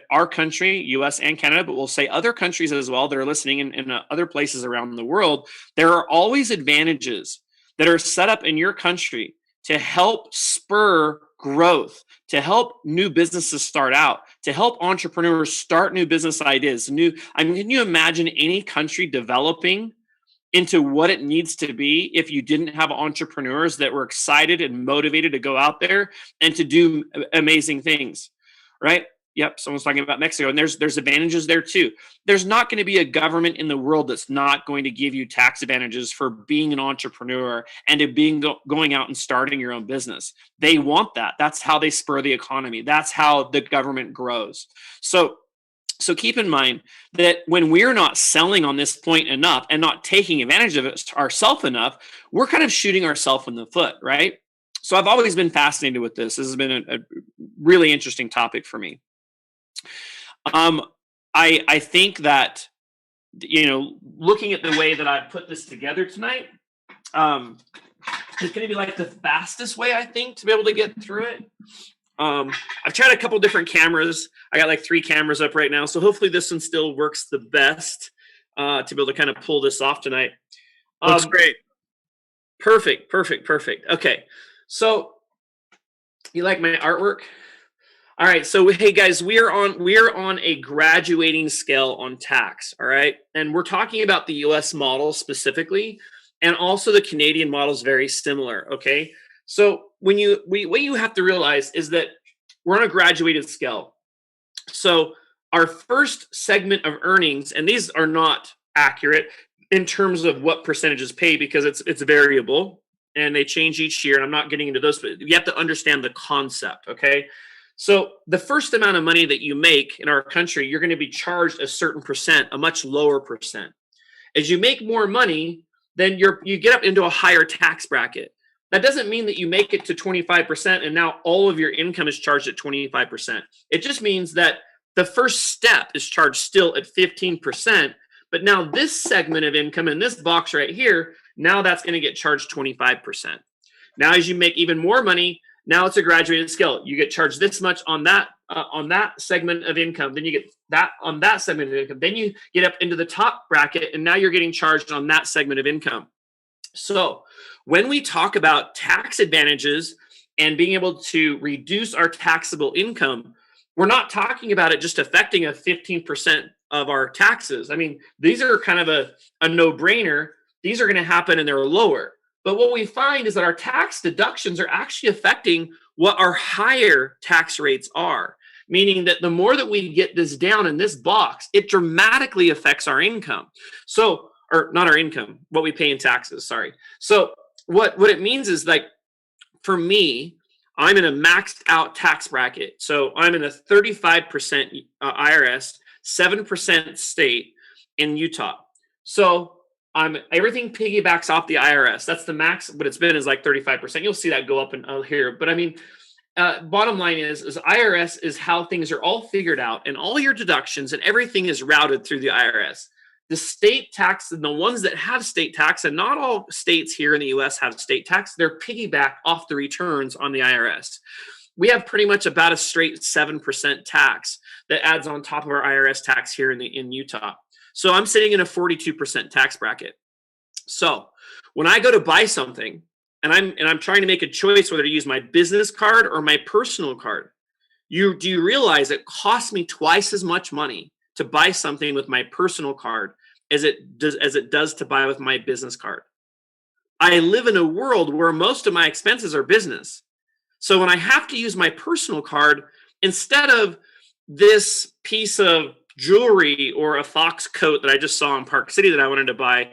our country, US and Canada, but we'll say other countries as well that are listening in other places around the world. There are always advantages that are set up in your country to help spur growth, to help new businesses start out, to help entrepreneurs start new business ideas. Can you imagine any country developing into what it needs to be if you didn't have entrepreneurs that were excited and motivated to go out there and to do amazing things? Right? Yep. Someone's talking about Mexico, and there's advantages there too. There's not going to be a government in the world that's not going to give you tax advantages for being an entrepreneur and to going out and starting your own business. They want that. That's how they spur the economy. That's how the government grows. So keep in mind that when we're not selling on this point enough and not taking advantage of it ourselves enough, we're kind of shooting ourselves in the foot, right? So I've always been fascinated with this. This has been a really interesting topic for me. I think that, looking at the way that I put this together tonight, it's going to be like the fastest way, I think, to be able to get through it. I've tried a couple different cameras. I got like 3 cameras up right now. So hopefully this one still works the best to be able to kind of pull this off tonight. Looks great. Perfect. Okay. So you like my artwork? All right. So hey guys, we are on a graduating scale on tax. All right. And we're talking about the US model specifically, and also the Canadian model is very similar. Okay. So what you have to realize is that we're on a graduated scale. So our first segment of earnings, and these are not accurate in terms of what percentages pay because it's variable and they change each year. And I'm not getting into those, but you have to understand the concept. Okay. So the first amount of money that you make in our country, you're going to be charged a certain percent, a much lower percent. As you make more money, then you get up into a higher tax bracket. That doesn't mean that you make it to 25% and now all of your income is charged at 25%. It just means that the first step is charged still at 15%, but now this segment of income in this box right here, now that's going to get charged 25%. Now, as you make even more money, now it's a graduated scale. You get charged this much on that segment of income. Then you get that on that segment of income. Then you get up into the top bracket, and now you're getting charged on that segment of income. So when we talk about tax advantages and being able to reduce our taxable income, we're not talking about it just affecting 15% of our taxes. I mean, these are kind of a no-brainer. These are going to happen and they're lower. But what we find is that our tax deductions are actually affecting what our higher tax rates are, meaning that the more that we get this down in this box, it dramatically affects our income. So, or not our income, what we pay in taxes, sorry. So what it means is, like, for me, I'm in a maxed out tax bracket. So I'm in a 35% IRS, 7% state in Utah. So everything piggybacks off the IRS. That's the max. What it's been is like 35%. You'll see that go up in here. But I mean, bottom line is IRS is how things are all figured out, and all your deductions and everything is routed through the IRS. The state tax, and the ones that have state tax, and not all states here in the US have state tax, they're piggyback off the returns on the IRS. We have pretty much about a straight 7% tax that adds on top of our IRS tax here in Utah. So I'm sitting in a 42% tax bracket. So when I go to buy something and I'm trying to make a choice whether to use my business card or my personal card, do you realize it costs me twice as much money to buy something with my personal card as it does to buy with my business card? I live in a world where most of my expenses are business. So when I have to use my personal card, instead of this piece of jewelry or a fox coat that I just saw in Park City that I wanted to buy,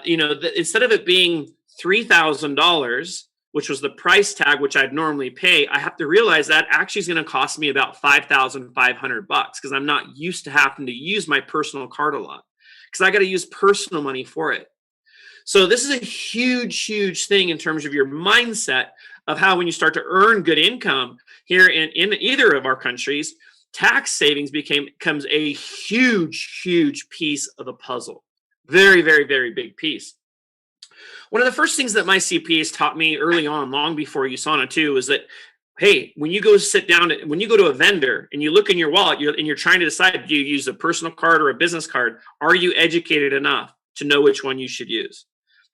instead of it being $3,000, which was the price tag which I'd normally pay, I have to realize that actually is going to cost me about $5,500 because I'm not used to having to use my personal card a lot because I got to use personal money for it. So this is a huge, huge thing in terms of your mindset of how when you start to earn good income here in either of our countries, tax savings becomes a huge, huge piece of the puzzle. Very, very, very big piece. One of the first things that my CPAs taught me early on, long before USANA too, is that, hey, when you go to a vendor and you look in your wallet and you're trying to decide, do you use a personal card or a business card? Are you educated enough to know which one you should use?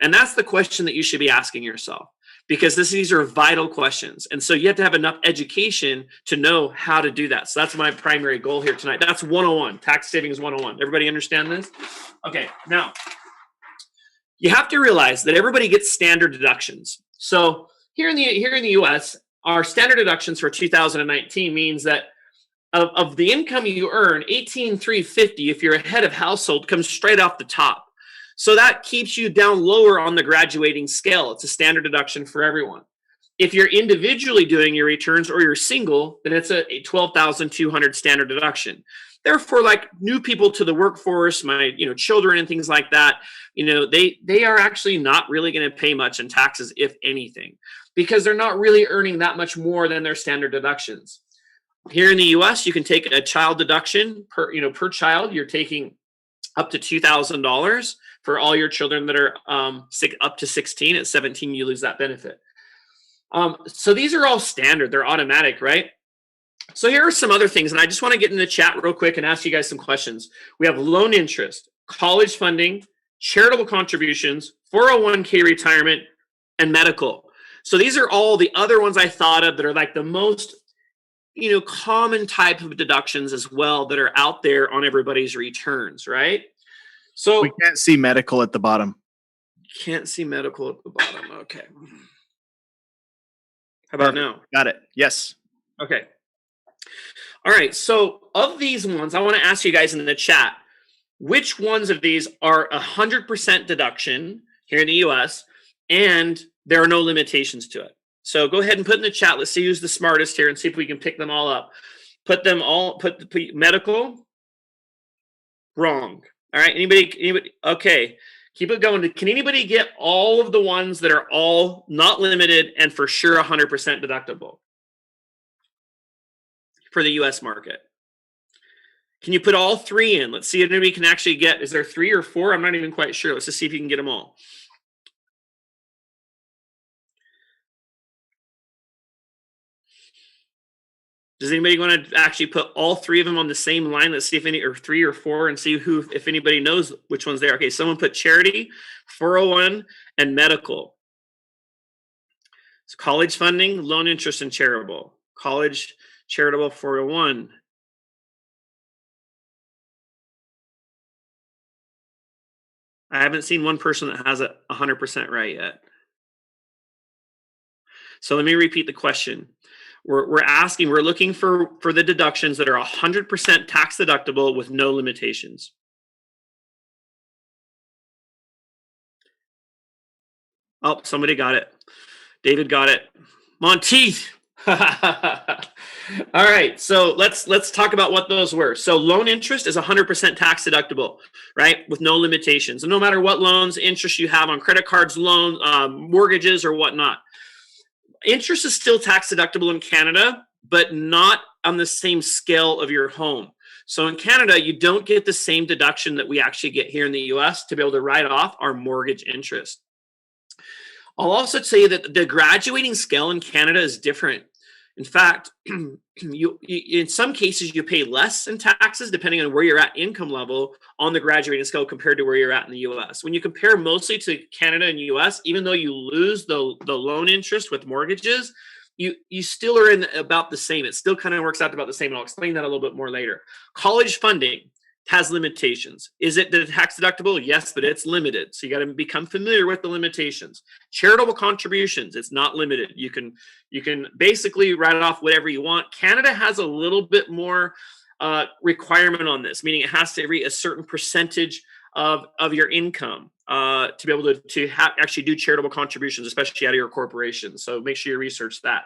And that's the question that you should be asking yourself, because these are vital questions. And so you have to have enough education to know how to do that. So that's my primary goal here tonight. That's 101, tax savings 101. Everybody understand this? Okay, now you have to realize that everybody gets standard deductions. So here in the US, our standard deductions for 2019 means that of the income you earn, $18,350, if you're a head of household, comes straight off the top. So that keeps you down lower on the graduating scale. It's a standard deduction for everyone. If you're individually doing your returns or you're single, then it's a $12,200 standard deduction. Therefore, like new people to the workforce, my children and things like that, they are actually not really going to pay much in taxes, if anything, because they're not really earning that much more than their standard deductions. Here in the US, you can take a child deduction per child. You're taking up to $2,000 for all your children that are up to 16. At 17, you lose that benefit. So these are all standard. They're automatic, right? So here are some other things, and I just want to get in the chat real quick and ask you guys some questions. We have loan interest, college funding, charitable contributions, 401k retirement, and medical. So these are all the other ones I thought of that are like the most common type of deductions as well that are out there on everybody's returns, right? So we can't see medical at the bottom. Can't see medical at the bottom. Okay. How about now? Got it. Yes. Okay. All right. So of these ones, I want to ask you guys in the chat, which ones of these are 100% deduction here in the US and there are no limitations to it? So go ahead and put in the chat. Let's see who's the smartest here and see if we can pick them all up. Put medical, wrong. All right. Anybody? Okay. Keep it going. Can anybody get all of the ones that are all not limited and for sure 100% deductible for the US market? Can you put all three in? Let's see if anybody can actually get, is there 3 or 4? I'm not even quite sure. Let's just see if you can get them all. Does anybody want to actually put all 3 of them on the same line? Let's see if or 3 or 4 and see if anybody knows which one's there. Okay, someone put charity, 401, and medical. It's college funding, loan interest, and charitable. College, charitable, 401. I haven't seen one person that has it 100% right yet. So let me repeat the question. We're looking for the deductions that are 100% tax deductible with no limitations. Oh, somebody got it. David got it. Monteith. All right, so let's talk about what those were. So loan interest is 100% tax deductible, right, with no limitations. And no matter what loans, interest you have on credit cards, loans, mortgages, or whatnot. Interest is still tax deductible in Canada, but not on the same scale of your home. So in Canada, you don't get the same deduction that we actually get here in the US to be able to write off our mortgage interest. I'll also tell you that the graduating scale in Canada is different. In fact, in some cases, you pay less in taxes depending on where you're at income level on the graduating scale compared to where you're at in the US. When you compare mostly to Canada and US, even though you lose the loan interest with mortgages, you still are in about the same. It still kind of works out about the same. And I'll explain that a little bit more later. College funding has limitations. Is it tax deductible? Yes, but it's limited. So you got to become familiar with the limitations. Charitable contributions, it's not limited. You can basically write off whatever you want. Canada has a little bit more requirement on this, meaning it has to be a certain percentage of your income to be able to actually do charitable contributions, especially out of your corporation. So make sure you research that.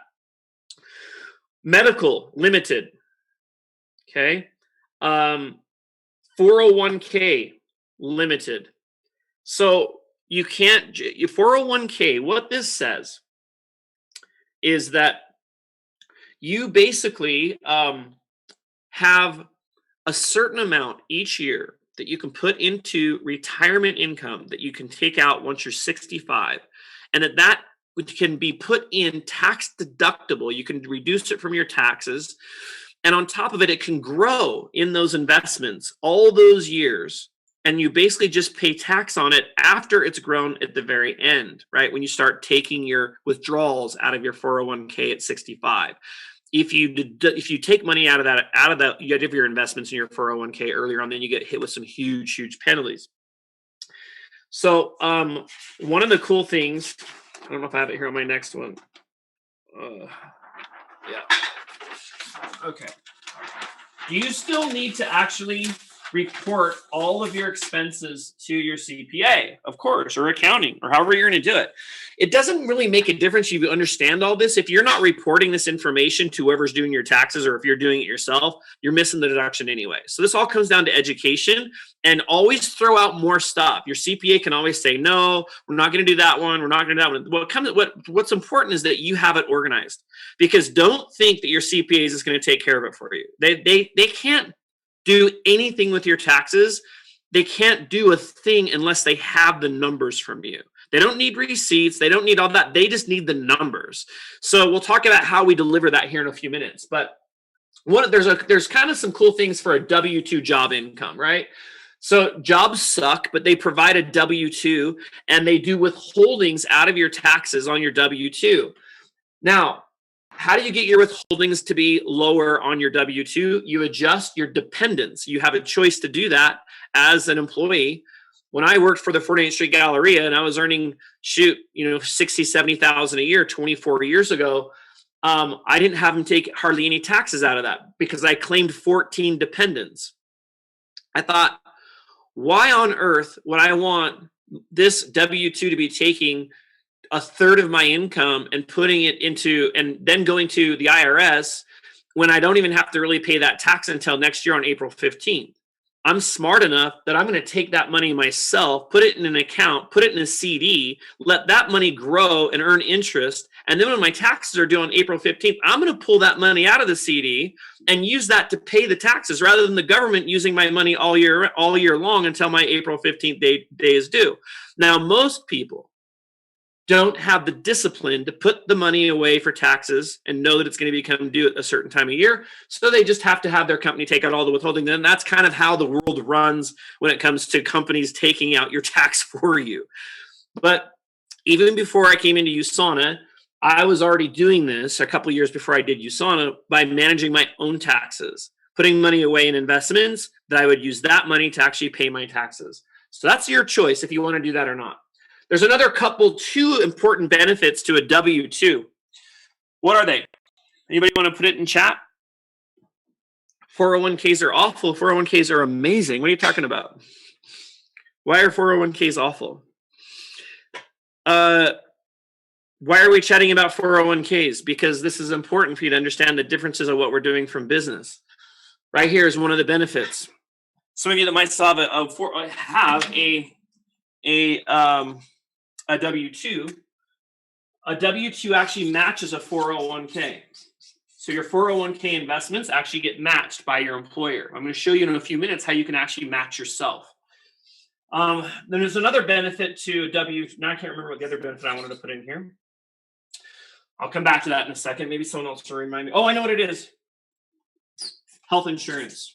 Medical, limited. Okay. 401k, limited. So you can't, 401k, what this says is that you basically have a certain amount each year that you can put into retirement income that you can take out once you're 65, and that which can be put in tax deductible. You can reduce it from your taxes, and on top of it, it can grow in those investments all those years, and you basically just pay tax on it after it's grown at the very end, right? When you start taking your withdrawals out of your 401k at 65. If you take money out of your investments in your 401k earlier on, then you get hit with some huge penalties. So one of the cool things, I don't know if I have it here on my next one. Yeah. Okay. Do you still need to actually report all of your expenses to your CPA, of course, or accounting, or however you're going to do it? It doesn't really make a difference if you understand all this. If you're not reporting this information to whoever's doing your taxes, or if you're doing it yourself, you're missing the deduction anyway. So this all comes down to education, and always throw out more stuff. Your CPA can always say, no, we're not going to do that one. We're not going to do that one. What's important is that you have it organized, because don't think that your CPA is just going to take care of it for you. They can't do anything with your taxes. They can't do a thing unless they have the numbers from you. They don't need receipts. They don't need all that. They just need the numbers. So we'll talk about how we deliver that here in a few minutes. But there's kind of some cool things for a W-2 job income, right? So jobs suck, but they provide a W-2, and they do withholdings out of your taxes on your W-2. Now, how do you get your withholdings to be lower on your W-2? You adjust your dependents. You have a choice to do that as an employee. When I worked for the 48th Street Galleria and I was earning, 60, 70,000 a year 24 years ago, I didn't have them take hardly any taxes out of that because I claimed 14 dependents. I thought, why on earth would I want this W-2 to be taking a third of my income and putting it into, and then going to the IRS when I don't even have to really pay that tax until next year on April 15th. I'm smart enough that I'm going to take that money myself, put it in an account, put it in a CD, let that money grow and earn interest. And then when my taxes are due on April 15th, I'm going to pull that money out of the CD and use that to pay the taxes rather than the government using my money all year long until my April 15th day is due. Now, most people don't have the discipline to put the money away for taxes and know that it's going to become due at a certain time of year. So they just have to have their company take out all the withholding. And that's kind of how the world runs when it comes to companies taking out your tax for you. But even before I came into USANA, I was already doing this a couple of years before I did USANA by managing my own taxes, putting money away in investments that I would use that money to actually pay my taxes. So that's your choice if you want to do that or not. There's another two important benefits to a W-2. What are they? Anybody want to put it in chat? 401ks are awful. 401ks are amazing. What are you talking about? Why are 401ks awful? Why are we chatting about 401ks? Because this is important for you to understand the differences of what we're doing from business. Right here is one of the benefits. Some of you that might still have a W-2. A W-2 actually matches a 401k. So your 401k investments actually get matched by your employer. I'm going to show you in a few minutes how you can actually match yourself. Then there's another benefit to W-2. Now I can't remember what the other benefit I wanted to put in here. I'll come back to that in a second. Maybe someone else will remind me. Oh, I know what it is. Health insurance.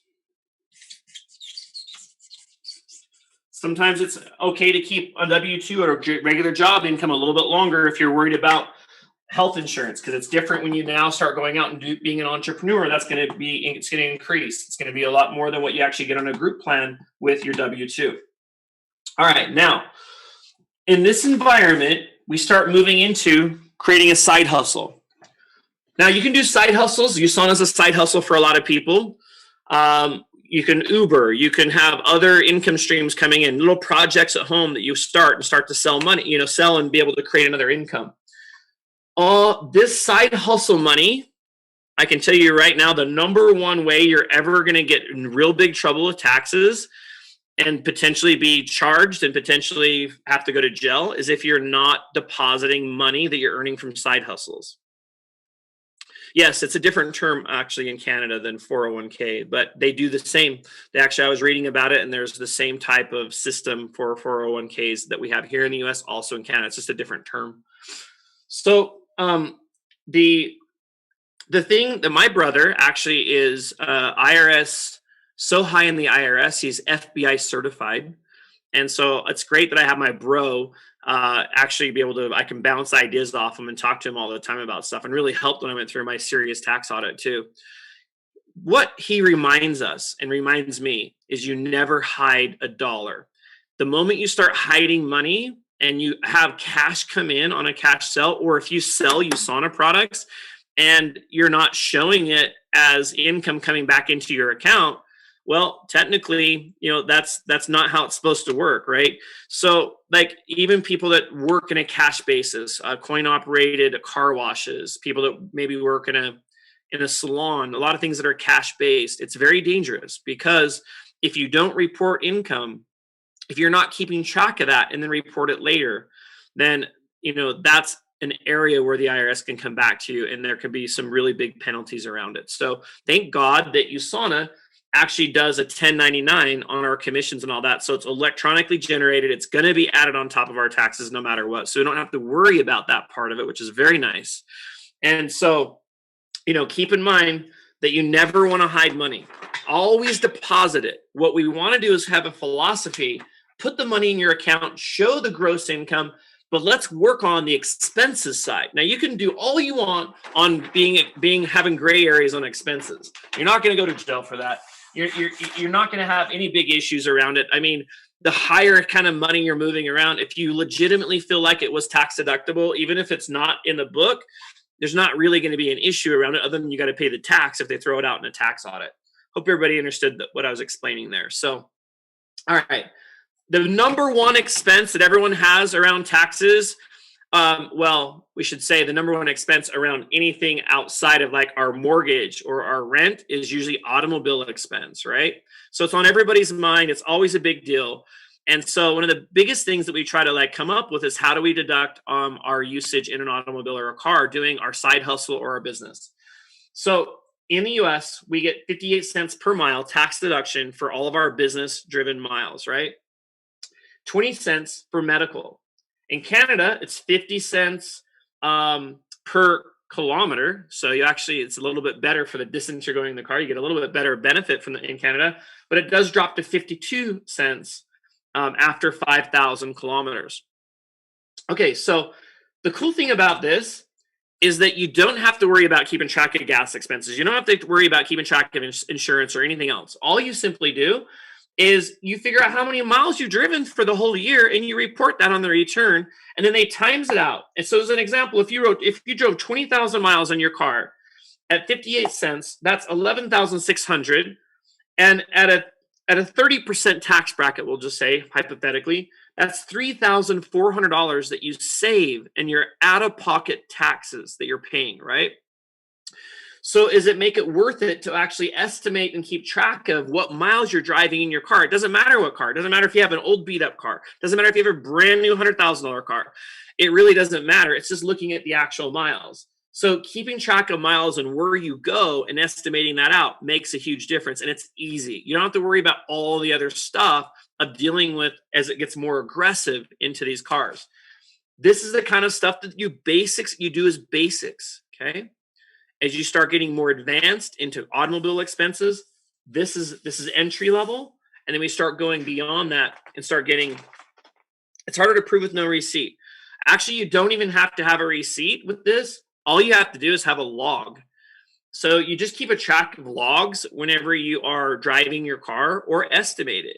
Sometimes it's okay to keep a W-2 or a regular job income a little bit longer if you're worried about health insurance, because it's different when you now start going out and being an entrepreneur. It's going to increase. It's going to be a lot more than what you actually get on a group plan with your W-2. All right, now in this environment, we start moving into creating a side hustle. Now you can do side hustles. USANA is a side hustle for a lot of people. You can Uber, you can have other income streams coming in, little projects at home that you start to sell money, sell and be able to create another income. This side hustle money, I can tell you right now, the number one way you're ever going to get in real big trouble with taxes and potentially be charged and potentially have to go to jail is if you're not depositing money that you're earning from side hustles. Yes, it's a different term actually in Canada than 401k, but they do the same. I was reading about it, and there's the same type of system for 401ks that we have here in the US, also in Canada. It's just a different term. So the thing that my brother actually is IRS, so high in the IRS, he's FBI certified. And so it's great that I have my bro actually I can bounce ideas off him and talk to him all the time about stuff, and really helped when I went through my serious tax audit too. What he reminds us and reminds me is you never hide a dollar. The moment you start hiding money and you have cash come in on a cash sell, or if you sell USANA products and you're not showing it as income coming back into your account, well, technically, that's not how it's supposed to work, right? So like even people that work in a cash basis, coin operated car washes, people that maybe work in a salon, a lot of things that are cash based, it's very dangerous, because if you don't report income, if you're not keeping track of that and then report it later, then that's an area where the IRS can come back to you, and there could be some really big penalties around it. So thank God that USANA actually does a 1099 on our commissions and all that. So it's electronically generated. It's going to be added on top of our taxes no matter what. So we don't have to worry about that part of it, which is very nice. And so, keep in mind that you never want to hide money. Always deposit it. What we want to do is have a philosophy, put the money in your account, show the gross income, but let's work on the expenses side. Now you can do all you want on having gray areas on expenses. You're not going to go to jail for that. You're not going to have any big issues around it. I mean, the higher kind of money you're moving around, if you legitimately feel like it was tax deductible, even if it's not in the book, there's not really going to be an issue around it, other than you got to pay the tax if they throw it out in a tax audit. Hope everybody understood what I was explaining there. So, all right. The number one expense that everyone has around taxes, we should say the number one expense around anything outside of like our mortgage or our rent is usually automobile expense, right? So it's on everybody's mind. It's always a big deal. And so one of the biggest things that we try to come up with is, how do we deduct our usage in an automobile or a car doing our side hustle or our business? So in the US, we get 58 cents per mile tax deduction for all of our business driven miles, right? 20 cents for medical. In Canada, it's 50 cents per kilometer. So it's a little bit better for the distance you're going in the car. You get a little bit better benefit in Canada, but it does drop to 52 cents after 5,000 kilometers. Okay, so the cool thing about this is that you don't have to worry about keeping track of gas expenses. You don't have to worry about keeping track of insurance or anything else. All you simply do is you figure out how many miles you've driven for the whole year, and you report that on the return, and then they times it out. And so as an example, if you drove 20,000 miles on your car at 58 cents, that's 11,600. And at a 30% tax bracket, we'll just say hypothetically, that's $3,400 that you save in your out-of-pocket taxes that you're paying, right? So does it make it worth it to actually estimate and keep track of what miles you're driving in your car? It doesn't matter what car. It doesn't matter if you have an old beat-up car. It doesn't matter if you have a brand new $100,000 car. It really doesn't matter. It's just looking at the actual miles. So keeping track of miles and where you go and estimating that out makes a huge difference, and it's easy. You don't have to worry about all the other stuff of dealing with as it gets more aggressive into these cars. This is the kind of stuff that you do as basics, okay? As you start getting more advanced into automobile expenses, this is entry level, and then we start going beyond that and start getting. It's harder to prove with no receipt. Actually, you don't even have to have a receipt with this. All you have to do is have a log. So you just keep a track of logs whenever you are driving your car, or estimate it.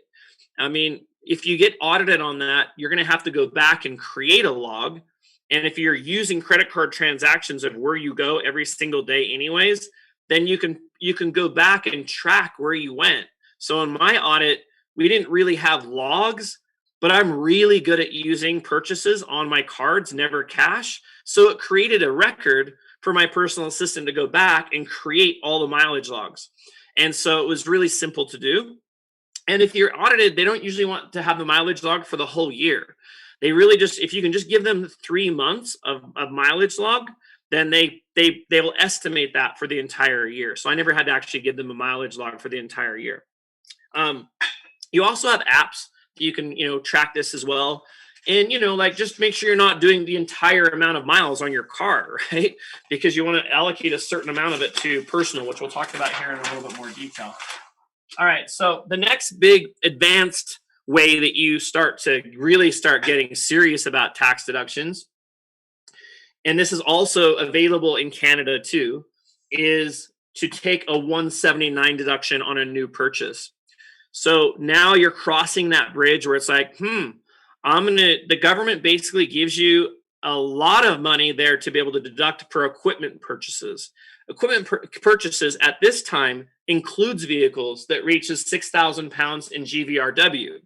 I mean, if you get audited on that, you're going to have to go back and create a log. And if you're using credit card transactions of where you go every single day anyways, then you can go back and track where you went. So in my audit, we didn't really have logs, but I'm really good at using purchases on my cards, never cash. So it created a record for my personal assistant to go back and create all the mileage logs. And so it was really simple to do. And if you're audited, they don't usually want to have the mileage log for the whole year. They really just, if you can just give them 3 months of mileage log, then they will estimate that for the entire year. So I never had to actually give them a mileage log for the entire year. You also have apps that you can, track this as well. And, just make sure you're not doing the entire amount of miles on your car, right? Because you want to allocate a certain amount of it to personal, which we'll talk about here in a little bit more detail. All right. So the next big advanced way that you really start getting serious about tax deductions, and this is also available in Canada too, is to take a 179 deduction on a new purchase. So now you're crossing that bridge where it's like, the government basically gives you a lot of money there to be able to deduct per equipment purchases. Equipment purchases at this time includes vehicles that reaches 6,000 pounds in GVRW.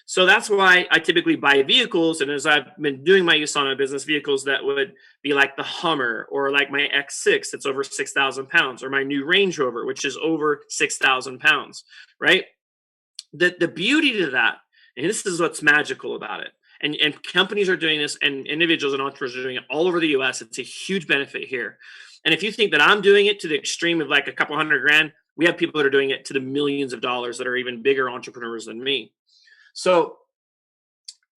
So that's why I typically buy vehicles. And as I've been doing my USANA business, vehicles that would be like the Hummer, or like my X6 that's over 6,000 pounds, or my new Range Rover, which is over 6,000 pounds, right? The beauty to that, and this is what's magical about it, and companies are doing this, and individuals and entrepreneurs are doing it all over the US. It's a huge benefit here. And if you think that I'm doing it to the extreme of like a couple $100,000, we have people that are doing it to the millions of dollars that are even bigger entrepreneurs than me. So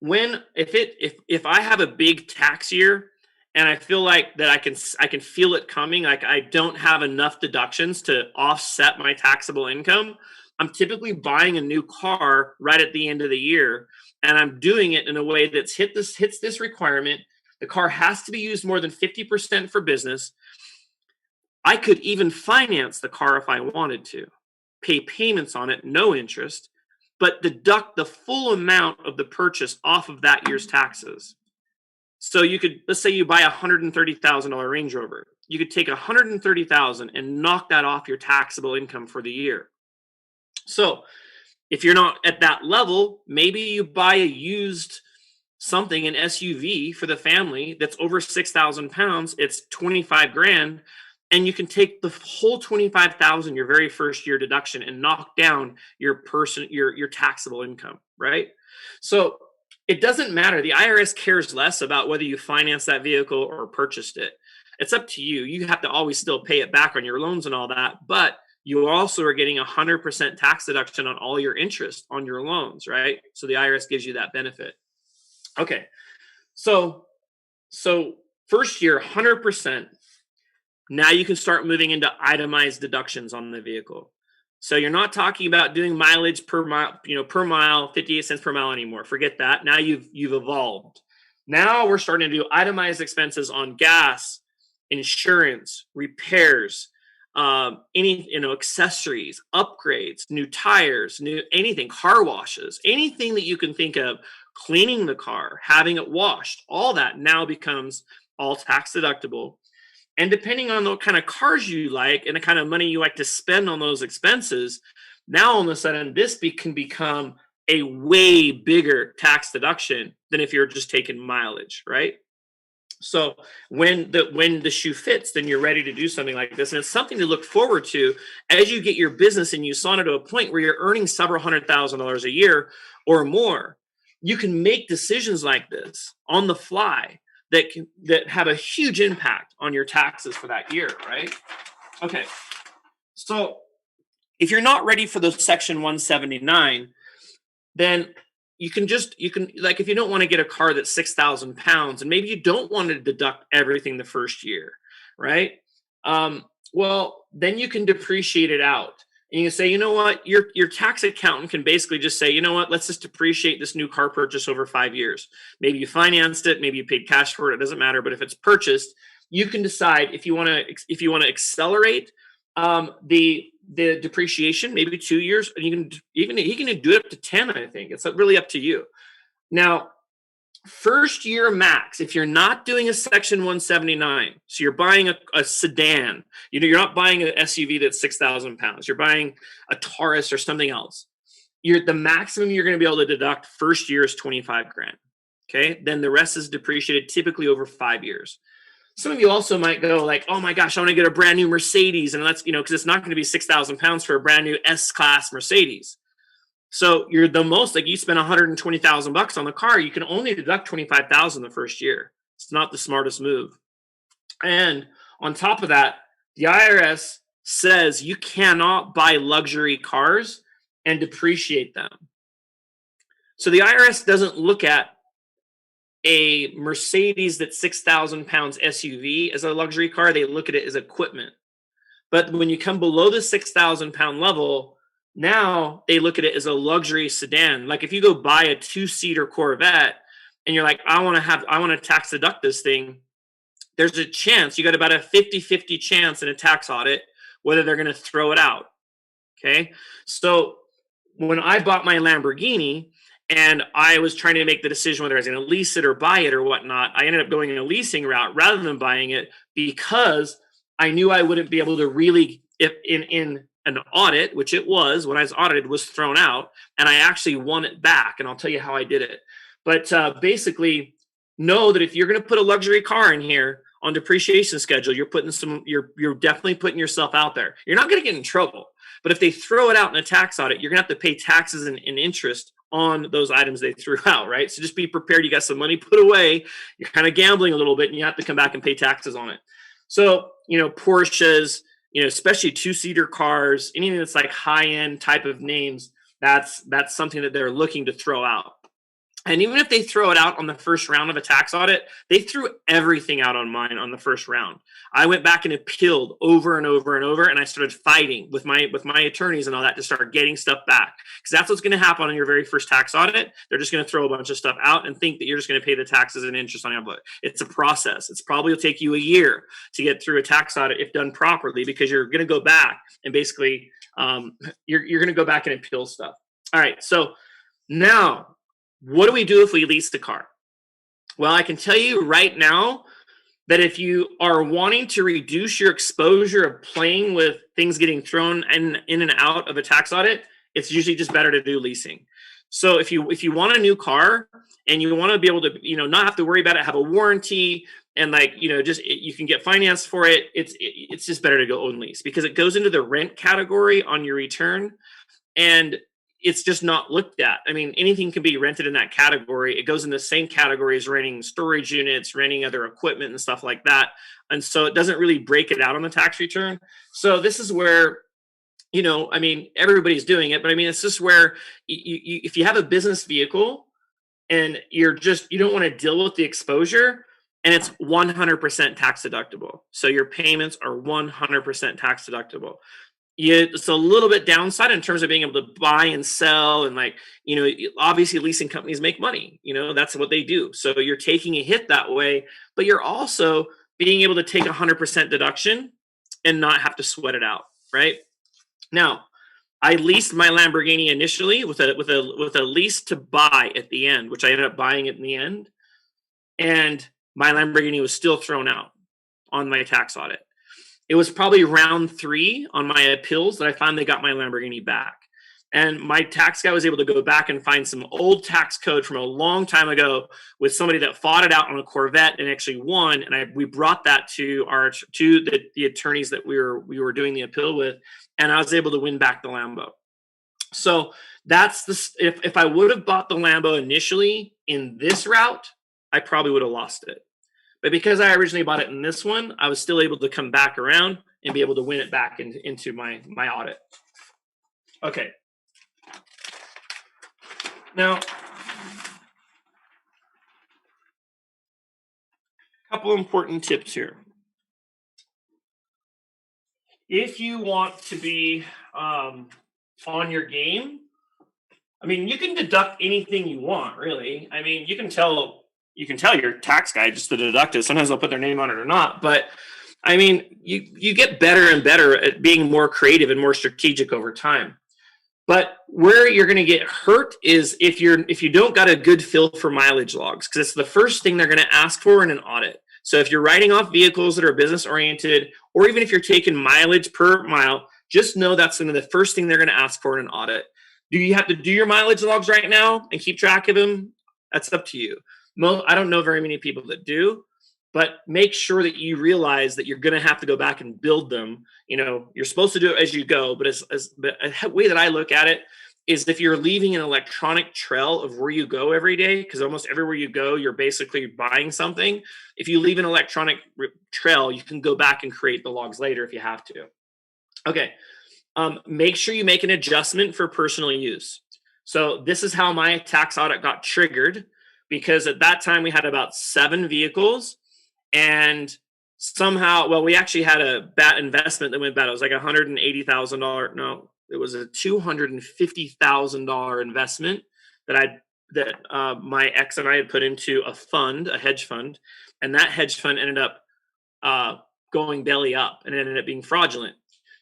if I have a big tax year and I feel like that I can feel it coming, like I don't have enough deductions to offset my taxable income, I'm typically buying a new car right at the end of the year, and I'm doing it in a way that's hits this requirement. The car has to be used more than 50% for business. I could even finance the car if I wanted to, pay payments on it, no interest, but deduct the full amount of the purchase off of that year's taxes. So you could, let's say you buy a $130,000 Range Rover. You could take $130,000 and knock that off your taxable income for the year. So if you're not at that level, maybe you buy a used something, an SUV for the family that's over 6,000 pounds. It's 25 grand. And you can take the whole 25,000, your very first year deduction, and knock down your taxable income, right? So it doesn't matter. The IRS cares less about whether you finance that vehicle or purchased it. It's up to you. You have to always still pay it back on your loans and all that, but you also are getting 100% tax deduction on all your interest on your loans, right? So the IRS gives you that benefit. Okay, so first year, 100%. Now you can start moving into itemized deductions on the vehicle. So you're not talking about doing mileage per mile, 58 cents per mile anymore. Forget that. Now you've evolved. Now we're starting to do itemized expenses on gas, insurance, repairs, accessories, upgrades, new tires, anything, car washes, anything that you can think of, cleaning the car, having it washed, all that now becomes all tax deductible. And depending on the kind of cars you like and the kind of money you like to spend on those expenses, now all of a sudden this can become a way bigger tax deduction than if you're just taking mileage, right? So when the shoe fits, then you're ready to do something like this. And it's something to look forward to as you get your business in USANA to a point where you're earning several $100,000 a year or more. You can make decisions like this on the fly that have a huge impact on your taxes for that year, right? Okay, so if you're not ready for the Section 179, then you can like, if you don't want to get a car that's 6,000 pounds, and maybe you don't want to deduct everything the first year, right? Well, then you can depreciate it out. And you can say, you know what, your tax accountant can basically just say, you know what, let's just depreciate this new car purchase over 5 years. Maybe you financed it, maybe you paid cash for it, it doesn't matter. But if it's purchased, you can decide if you want to accelerate the depreciation, maybe 2 years, and he can do it up to 10. I think it's really up to you. Now, first year max, if you're not doing a Section 179, so you're buying a sedan, you're not buying an SUV that's 6,000 pounds, you're buying a Taurus or something else, the maximum you're going to be able to deduct first year is 25 grand. Okay. Then the rest is depreciated typically over 5 years. Some of you also might go like, oh my gosh, I want to get a brand new Mercedes. And that's, because it's not going to be 6,000 pounds for a brand new S-Class Mercedes. So you're the most, like you spend $120,000 on the car, you can only deduct 25,000 the first year. It's not the smartest move. And on top of that, the IRS says you cannot buy luxury cars and depreciate them. So the IRS doesn't look at a Mercedes that's 6,000 pounds SUV as a luxury car. They look at it as equipment. But when you come below the 6,000 pound level, now they look at it as a luxury sedan. Like if you go buy a 2-seater Corvette and you're like, I want to tax deduct this thing, there's a chance, you got about a 50-50 chance in a tax audit whether they're going to throw it out. Okay. So when I bought my Lamborghini and I was trying to make the decision whether I was going to lease it or buy it or whatnot, I ended up going in a leasing route rather than buying it because I knew I wouldn't be able to really, if in an audit, which it was, when I was audited, was thrown out, and I actually won it back, and I'll tell you how I did it. But basically, know that if you're going to put a luxury car in here on depreciation schedule, you're definitely putting yourself out there. You're not going to get in trouble, but if they throw it out in a tax audit, you're going to have to pay taxes and interest on those items they threw out, right? So just be prepared. You got some money put away. You're kind of gambling a little bit, and you have to come back and pay taxes on it. So, Porsches, especially 2-seater cars, anything that's like high-end type of names, that's something that they're looking to throw out. And even if they throw it out on the first round of a tax audit, they threw everything out on mine on the first round. I went back and appealed over and over and over, and I started fighting with my attorneys and all that to start getting stuff back. Because that's what's going to happen on your very first tax audit. They're just going to throw a bunch of stuff out and think that you're just going to pay the taxes and interest on it. It's a process. It's probably will take you a year to get through a tax audit if done properly, because you're going to go back and basically you're going to go back and appeal stuff. All right, so now, what do we do if we lease the car? Well, I can tell you right now that if you are wanting to reduce your exposure of playing with things getting thrown in and out of a tax audit, it's usually just better to do leasing. So if you want a new car and you want to be able to, not have to worry about it, have a warranty, and you can get finance for it, it's just better to go own lease, because it goes into the rent category on your return, and it's just not looked at. I mean, anything can be rented in that category. It goes in the same category as renting storage units, renting other equipment and stuff like that. And so it doesn't really break it out on the tax return. So this is where, everybody's doing it, but it's just where if you have a business vehicle and you don't want to deal with the exposure, and it's 100% tax deductible. So your payments are 100% tax deductible. It's a little bit downside in terms of being able to buy and sell, and obviously leasing companies make money, that's what they do. So you're taking a hit that way, but you're also being able to take 100% deduction and not have to sweat it out. Right now, I leased my Lamborghini initially with a lease to buy at the end, which I ended up buying it in the end. And my Lamborghini was still thrown out on my tax audit. It was probably round 3 on my appeals that I finally got my Lamborghini back. And my tax guy was able to go back and find some old tax code from a long time ago with somebody that fought it out on a Corvette and actually won. And we brought that to the attorneys that we were doing the appeal with, and I was able to win back the Lambo. So that's if I would have bought the Lambo initially in this route, I probably would have lost it. But because I originally bought it in this one, I was still able to come back around and be able to win it back into my audit. Okay. Now, a couple important tips here. if you want to be on your game, I mean, you can deduct anything you want, really. I mean, you can tell your tax guy just to deduct it. Sometimes they'll put their name on it or not. But I mean, you get better and better at being more creative and more strategic over time. But where you're going to get hurt is if you don't got a good feel for mileage logs, because it's the first thing they're going to ask for in an audit. So if you're writing off vehicles that are business oriented, or even if you're taking mileage per mile, just know that's the first thing they're going to ask for in an audit. Do you have to do your mileage logs right now and keep track of them? That's up to you. I don't know very many people that do, but make sure that you realize that you're going to have to go back and build them. You're supposed to do it as you go, but a way that I look at it is if you're leaving an electronic trail of where you go every day, because almost everywhere you go, you're basically buying something. If you leave an electronic trail, you can go back and create the logs later if you have to. Okay. Make sure you make an adjustment for personal use. So this is how my tax audit got triggered, because at that time we had about 7 vehicles, and somehow, we actually had a bad investment that went bad. It was like $180,000. No, it was a $250,000 investment that my ex and I had put into a hedge fund, and that hedge fund ended up going belly up and ended up being fraudulent.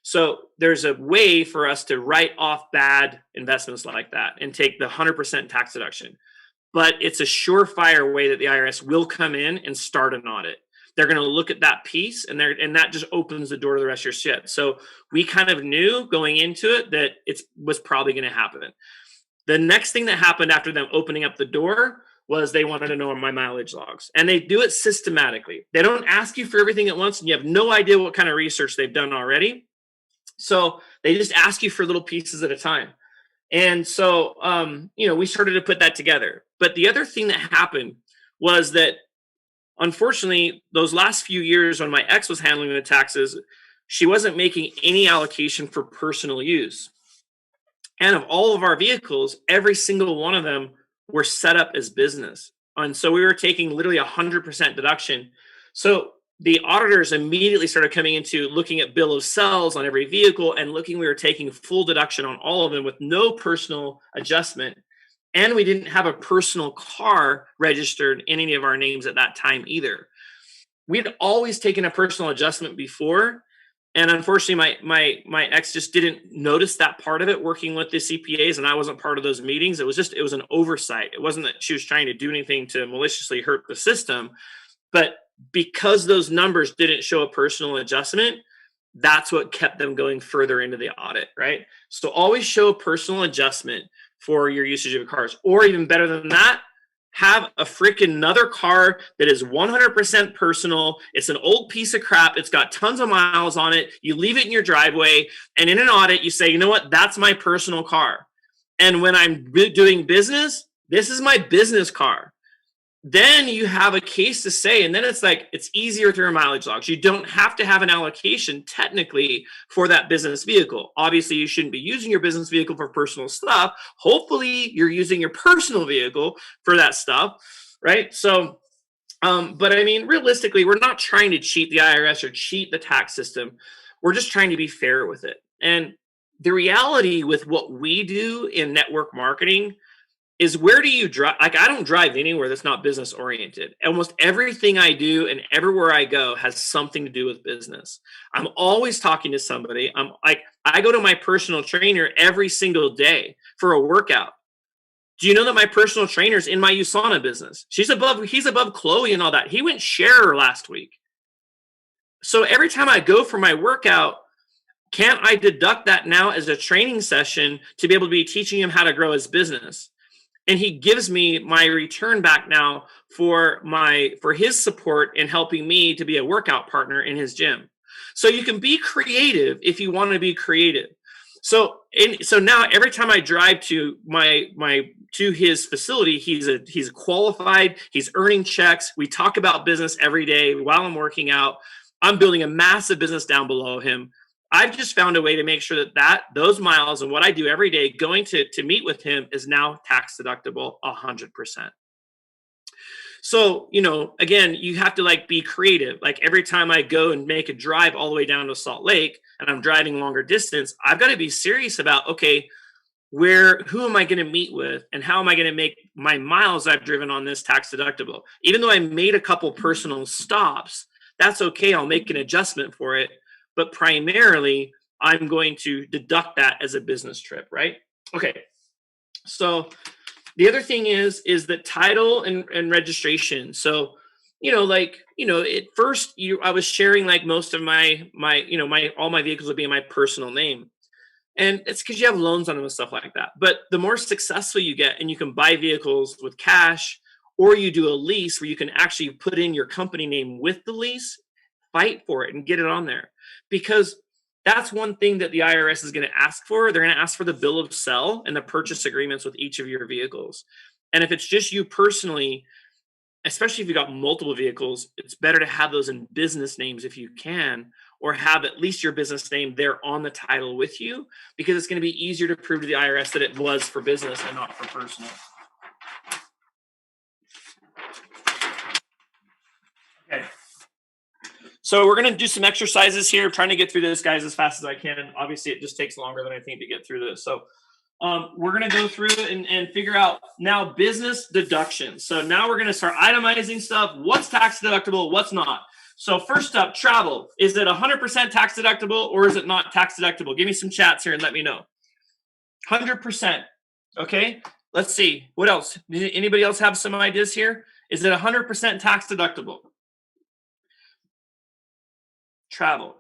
So there's a way for us to write off bad investments like that and take the 100% tax deduction. But it's a surefire way that the IRS will come in and start an audit. They're going to look at that piece, and that just opens the door to the rest of your shit. So we kind of knew going into it that it was probably going to happen. The next thing that happened after them opening up the door was they wanted to know my mileage logs, and they do it systematically. They don't ask you for everything at once, and you have no idea what kind of research they've done already. So they just ask you for little pieces at a time. And so, we started to put that together. But the other thing that happened was that, unfortunately, those last few years when my ex was handling the taxes, she wasn't making any allocation for personal use. And of all of our vehicles, every single one of them were set up as business. And so we were taking literally 100% deduction. So the auditors immediately started coming into looking at bill of sales on every vehicle and we were taking full deduction on all of them with no personal adjustment. And we didn't have a personal car registered in any of our names at that time either. We'd always taken a personal adjustment before. And unfortunately, my ex just didn't notice that part of it working with the CPAs, and I wasn't part of those meetings. It was an oversight. It wasn't that she was trying to do anything to maliciously hurt the system, but because those numbers didn't show a personal adjustment, that's what kept them going further into the audit, right? So always show a personal adjustment for your usage of cars, or even better than that, have a freaking another car that is 100% personal. It's an old piece of crap. It's got tons of miles on it. You leave it in your driveway, and in an audit, you say, you know what? That's my personal car. And when I'm doing business, this is my business car. Then you have a case to say, and then it's easier through your mileage logs. You don't have to have an allocation technically for that business vehicle. Obviously, you shouldn't be using your business vehicle for personal stuff. Hopefully, you're using your personal vehicle for that stuff, right? So, but I mean, realistically, we're not trying to cheat the IRS or cheat the tax system. We're just trying to be fair with it. And the reality with what we do in network marketing is, where do you drive? Like, I don't drive anywhere that's not business oriented. Almost everything I do and everywhere I go has something to do with business. I'm always talking to somebody. I go to my personal trainer every single day for a workout. Do you know that my personal trainer's in my USANA business? He's above Chloe and all that. He went share last week. So every time I go for my workout, can't I deduct that now as a training session to be able to be teaching him how to grow his business? And he gives me my return back now for his support in helping me to be a workout partner in his gym. So you can be creative if you want to be creative. So now every time I drive to to his facility, he's qualified, he's earning checks. We talk about business every day while I'm working out. I'm building a massive business down below him. I've just found a way to make sure that those miles and what I do every day going to meet with him is now tax deductible 100%. So, again, you have to like be creative. Like every time I go and make a drive all the way down to Salt Lake and I'm driving longer distance, I've got to be serious about, okay, who am I going to meet with and how am I going to make my miles I've driven on this tax deductible? Even though I made a couple personal stops, that's okay. I'll make an adjustment for it. But primarily, I'm going to deduct that as a business trip, right? Okay. So the other thing is that title and registration. So, at first I was sharing like most of my all my vehicles would be in my personal name. And it's because you have loans on them and stuff like that. But the more successful you get and you can buy vehicles with cash, or you do a lease where you can actually put in your company name with the lease, fight for it and get it on there. Because that's one thing that the IRS is going to ask for. They're going to ask for the bill of sale and the purchase agreements with each of your vehicles. And if it's just you personally, especially if you got multiple vehicles, it's better to have those in business names if you can, or have at least your business name there on the title with you, because it's going to be easier to prove to the IRS that it was for business and not for personal. Okay. So we're going to do some exercises here, trying to get through this, guys, as fast as I can. Obviously, it just takes longer than I think to get through this. So we're going to go through and figure out now business deductions. So now we're going to start itemizing stuff. What's tax deductible? What's not? So first up, travel. Is it 100% tax deductible or is it not tax deductible? Give me some chats here and let me know. 100%. Okay. Let's see. What else? Anybody else have some ideas here? Is it 100% tax deductible? Travel.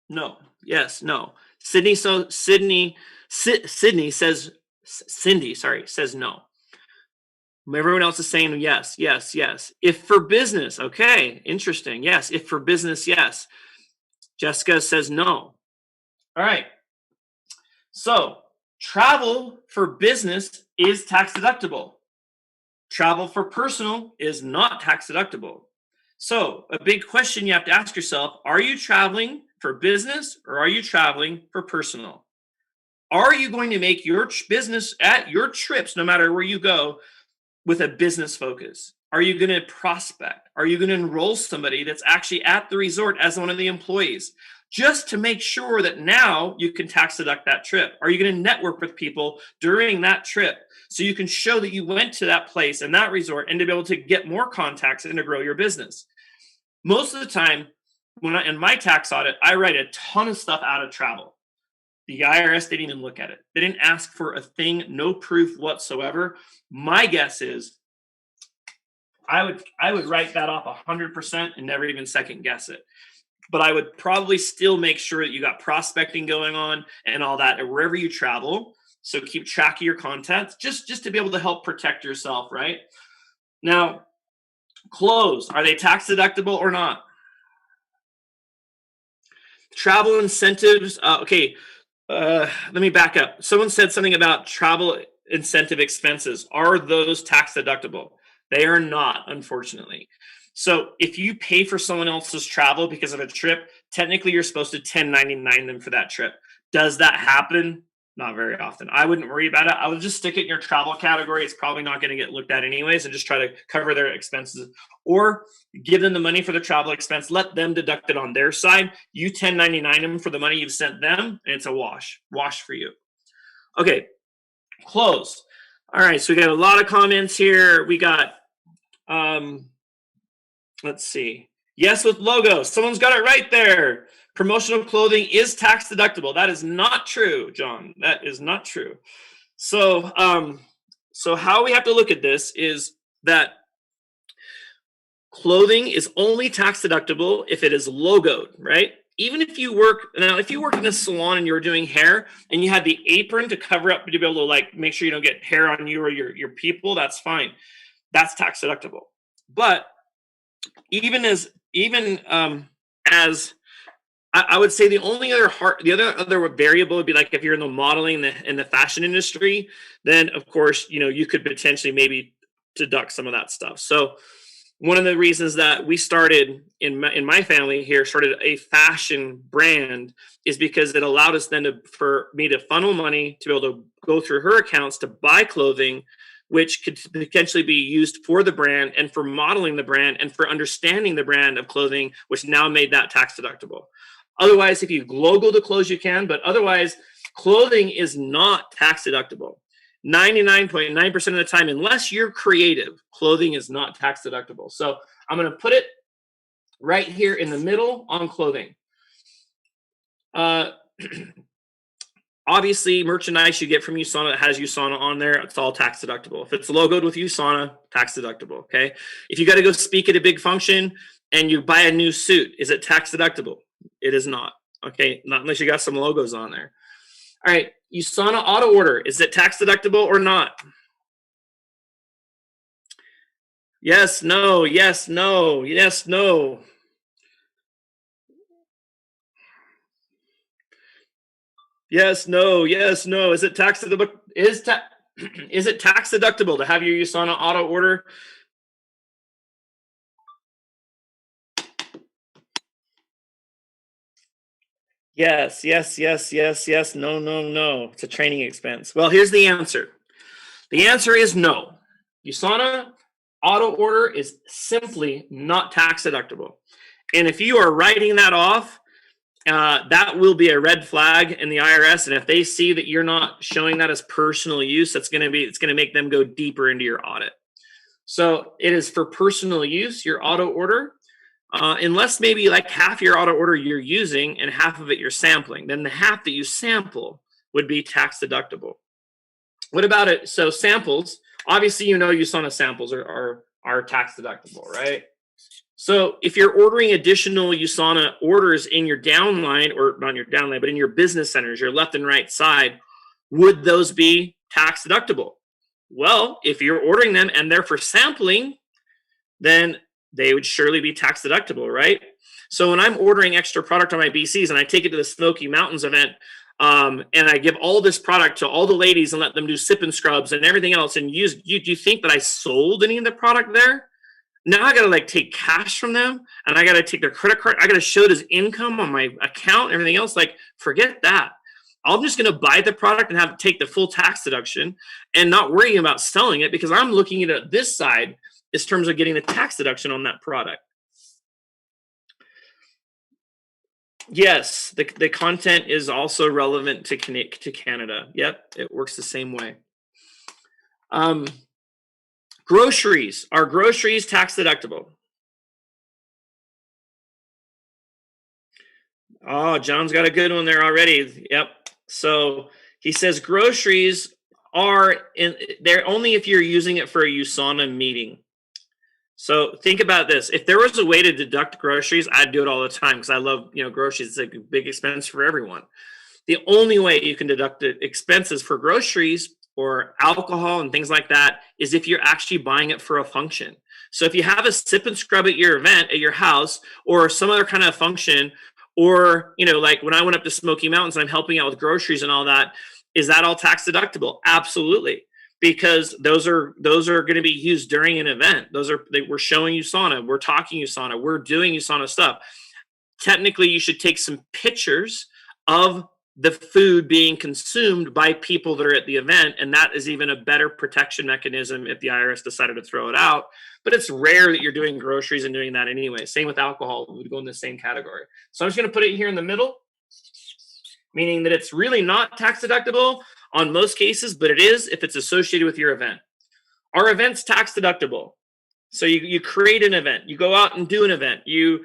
No. Yes. No. Cindy says no. Everyone else is saying yes, yes, yes. If for business, okay, interesting. Yes. If for business, yes. Jessica says no. All right. So travel for business is tax deductible. Travel for personal is not tax deductible. So a big question you have to ask yourself, are you traveling for business or are you traveling for personal? Are you going to make your business at your trips, no matter where you go, with a business focus? Are you going to prospect? Are you going to enroll somebody that's actually at the resort as one of the employees, just to make sure that now you can tax deduct that trip? Are you going to network with people during that trip so you can show that you went to that place and that resort and to be able to get more contacts and to grow your business? Most of the time, in my tax audit, I write a ton of stuff out of travel. The IRS didn't even look at it. They didn't ask for a thing, no proof whatsoever. My guess is I would write that off 100% and never even second guess it. But I would probably still make sure that you got prospecting going on and all that wherever you travel. So keep track of your contacts just to be able to help protect yourself, right? Now, clothes, are they tax deductible or not? Travel incentives, okay. Let me back up. Someone said something about travel incentive expenses. Are those tax deductible? They are not, unfortunately. So if you pay for someone else's travel because of a trip, technically you're supposed to 1099 them for that trip. Does that happen? Not very often. I wouldn't worry about it. I would just stick it in your travel category. It's probably not going to get looked at anyways, and just try to cover their expenses, or give them the money for the travel expense. Let them deduct it on their side. You 1099 them for the money you've sent them, and it's a wash for you. Okay, close. All right, so we got a lot of comments here. We got, let's see. Yes, with logo. Someone's got it right there. Promotional clothing is tax deductible. That is not true, John. That is not true. So, so how we have to look at this is that clothing is only tax deductible if it is logoed, right? Even if you work in a salon and you're doing hair and you had the apron to cover up to be able to like make sure you don't get hair on you or your people, that's fine. That's tax deductible. But even as I would say the other variable would be like if you're in the modeling and the fashion industry, then of course, you could potentially maybe deduct some of that stuff. So one of the reasons that we started in my family here, started a fashion brand, is because it allowed us then for me to funnel money to be able to go through her accounts to buy clothing which could potentially be used for the brand and for modeling the brand and for understanding the brand of clothing, which now made that tax deductible. Otherwise, if you logo the clothes, you can, but otherwise, clothing is not tax deductible. 99.9% of the time, unless you're creative, clothing is not tax deductible. So I'm going to put it right here in the middle on clothing. Obviously, merchandise you get from USANA that has USANA on there, it's all tax deductible. If it's logoed with USANA, tax deductible, okay? If you got to go speak at a big function and you buy a new suit, is it tax deductible? It is not, okay? Not unless you got some logos on there. All right, USANA auto order, is it tax deductible or not? Yes, no, yes, no, yes, no. Yes, no, yes, no. Is it tax deductible? Is it tax deductible to have your USANA auto order? Yes, yes, yes, yes, yes. No, no, no. It's a training expense. Well, here's the answer. The answer is no. USANA auto order is simply not tax deductible. And if you are writing that off, that will be a red flag in the IRS. And if they see that you're not showing that as personal use, it's going to make them go deeper into your audit. So it is for personal use, your auto order, unless maybe like half your auto order you're using and half of it you're sampling. Then the half that you sample would be tax deductible. What about it? So samples, obviously, USANA samples are tax deductible, right? So if you're ordering additional USANA orders in your downline, or not your downline, but in your business centers, your left and right side, would those be tax deductible? Well, if you're ordering them and they're for sampling, then they would surely be tax deductible, right? So when I'm ordering extra product on my BCs and I take it to the Smoky Mountains event, and I give all this product to all the ladies and let them do sip and scrubs and everything else, and do you think that I sold any of the product there? Now I got to take cash from them, and I got to take their credit card. I got to show it as income on my account, everything else. Forget that. I'm just going to buy the product and have to take the full tax deduction and not worrying about selling it, because I'm looking at it this side in terms of getting the tax deduction on that product. Yes, the content is also relevant to Canada. Yep, it works the same way. Groceries. Are groceries tax deductible? Oh, John's got a good one there already. Yep. So he says groceries they're only if you're using it for a USANA meeting. So think about this. If there was a way to deduct groceries, I'd do it all the time, because I love, groceries. It's a big expense for everyone. The only way you can deduct the expenses for groceries or alcohol and things like that is if you're actually buying it for a function. So if you have a sip and scrub at your event, at your house, or some other kind of function, or, like when I went up to Smoky Mountains and I'm helping out with groceries and all that, is that all tax deductible? Absolutely. Because those are going to be used during an event. We're showing USANA, we're talking USANA, we're doing USANA stuff. Technically, you should take some pictures of the food being consumed by people that are at the event, and that is even a better protection mechanism if the IRS decided to throw it out. But it's rare that you're doing groceries and doing that anyway. Same with alcohol, it would go in the same category. So I'm just going to put it here in the middle, meaning that it's really not tax deductible on most cases, but it is if it's associated with your event. Our event's tax deductible. So you create an event, you go out and do an event, you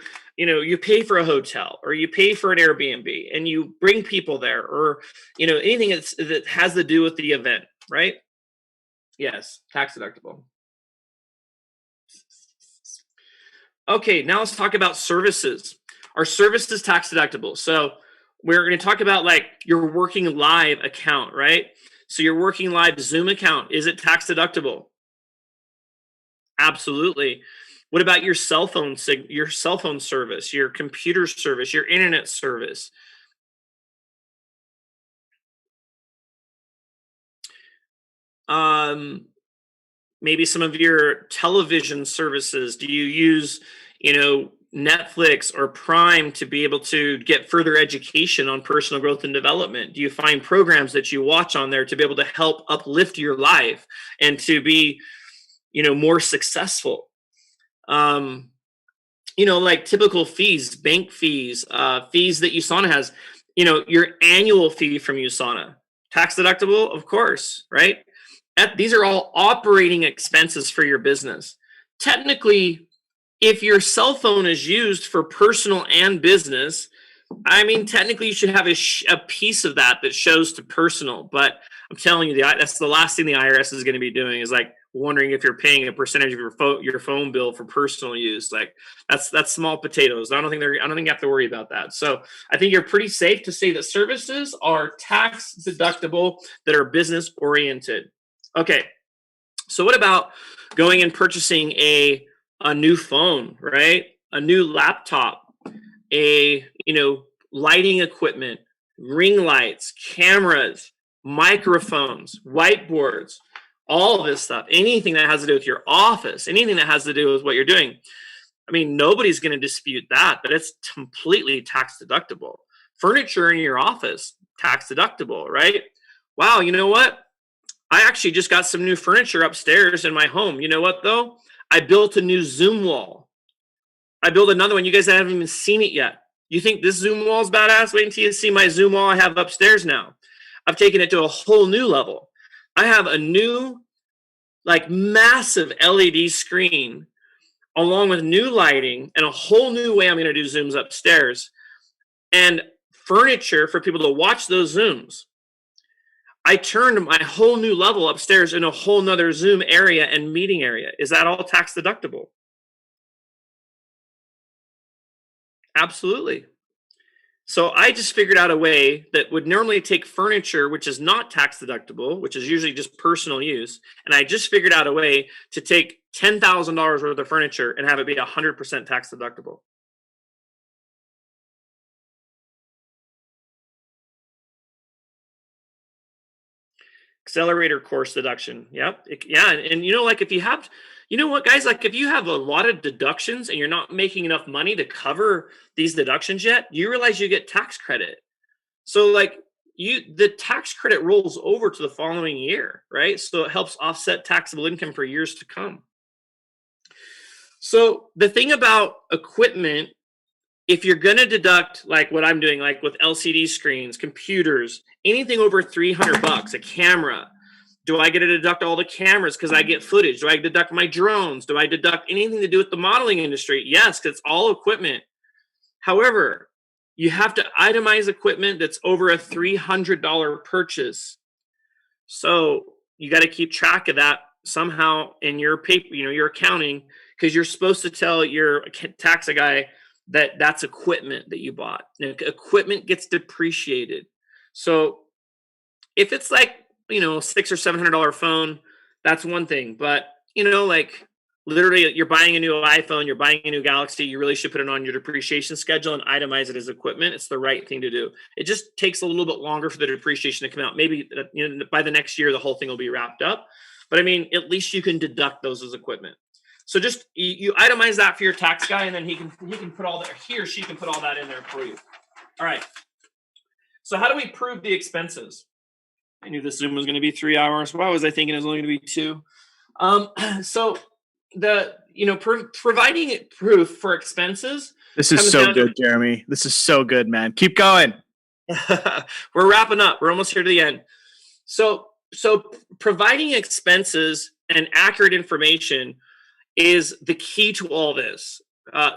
pay for a hotel, or you pay for an Airbnb, and you bring people there, or anything that has to do with the event, right? Yes, tax deductible. Okay, now let's talk about services. Are services tax deductible? So we're going to talk about your working live account, right? So your working live Zoom account, is it tax deductible? Absolutely. What about your cell phone service, your computer service, your internet service? Maybe some of your television services. Do you use, Netflix or Prime to be able to get further education on personal growth and development? Do you find programs that you watch on there to be able to help uplift your life and to be, more successful? Like typical fees, bank fees, fees that USANA has, your annual fee from USANA, tax deductible, of course, right? These are all operating expenses for your business. Technically, if your cell phone is used for personal and business, technically you should have a piece of that shows to personal. But I'm telling you, that's the last thing the IRS is going to be doing is like wondering if you're paying a percentage of your phone bill for personal use. Like that's small potatoes. I don't think you have to worry about that. So I think you're pretty safe to say that services are tax deductible that are business oriented. Okay, so what about going and purchasing a new phone, right? A new laptop, lighting equipment, ring lights, cameras, microphones, whiteboards, all of this stuff, anything that has to do with your office, anything that has to do with what you're doing. Nobody's going to dispute that, but it's completely tax deductible. Furniture in your office, tax deductible, right? Wow, you know what? I actually just got some new furniture upstairs in my home. You know what, though? I built a new Zoom wall. I built another one. You guys haven't even seen it yet. You think this Zoom wall is badass? Wait until you see my Zoom wall I have upstairs now. I've taken it to a whole new level. I have a new, massive LED screen along with new lighting and a whole new way I'm going to do Zooms upstairs and furniture for people to watch those Zooms. I turned my whole new level upstairs in a whole nother Zoom area and meeting area. Is that all tax deductible? Absolutely. So I just figured out a way that would normally take furniture, which is not tax deductible, which is usually just personal use. And I just figured out a way to take $10,000 worth of furniture and have it be 100% tax deductible. Accelerator course deduction. Yep. Yeah. And if you have, guys, if you have a lot of deductions and you're not making enough money to cover these deductions yet, you realize you get tax credit. So the tax credit rolls over to the following year, right? So it helps offset taxable income for years to come. So the thing about equipment, if you're going to deduct what I'm doing, with LCD screens, computers, anything over $300, a camera, do I get to deduct all the cameras because I get footage? Do I deduct my drones? Do I deduct anything to do with the modeling industry? Yes, because it's all equipment. However, you have to itemize equipment that's over a $300 purchase. So you got to keep track of that somehow in your paper, your accounting, because you're supposed to tell your tax guy that that's equipment that you bought. And equipment gets depreciated. So if it's $600 or $700 phone, that's one thing. But literally you're buying a new iPhone, you're buying a new Galaxy, you really should put it on your depreciation schedule and itemize it as equipment. It's the right thing to do. It just takes a little bit longer for the depreciation to come out. Maybe by the next year, the whole thing will be wrapped up. But at least you can deduct those as equipment. So just you itemize that for your tax guy, and then he can put all that, he or she can put all that in there for you. All right. So how do we prove the expenses? I knew this Zoom was going to be 3 hours. Why was I thinking it was only going to be 2? So the providing proof for expenses. This is so good, Jeremy. This is so good, man. Keep going. We're wrapping up. We're almost here to the end. So providing expenses and accurate information is the key to all this.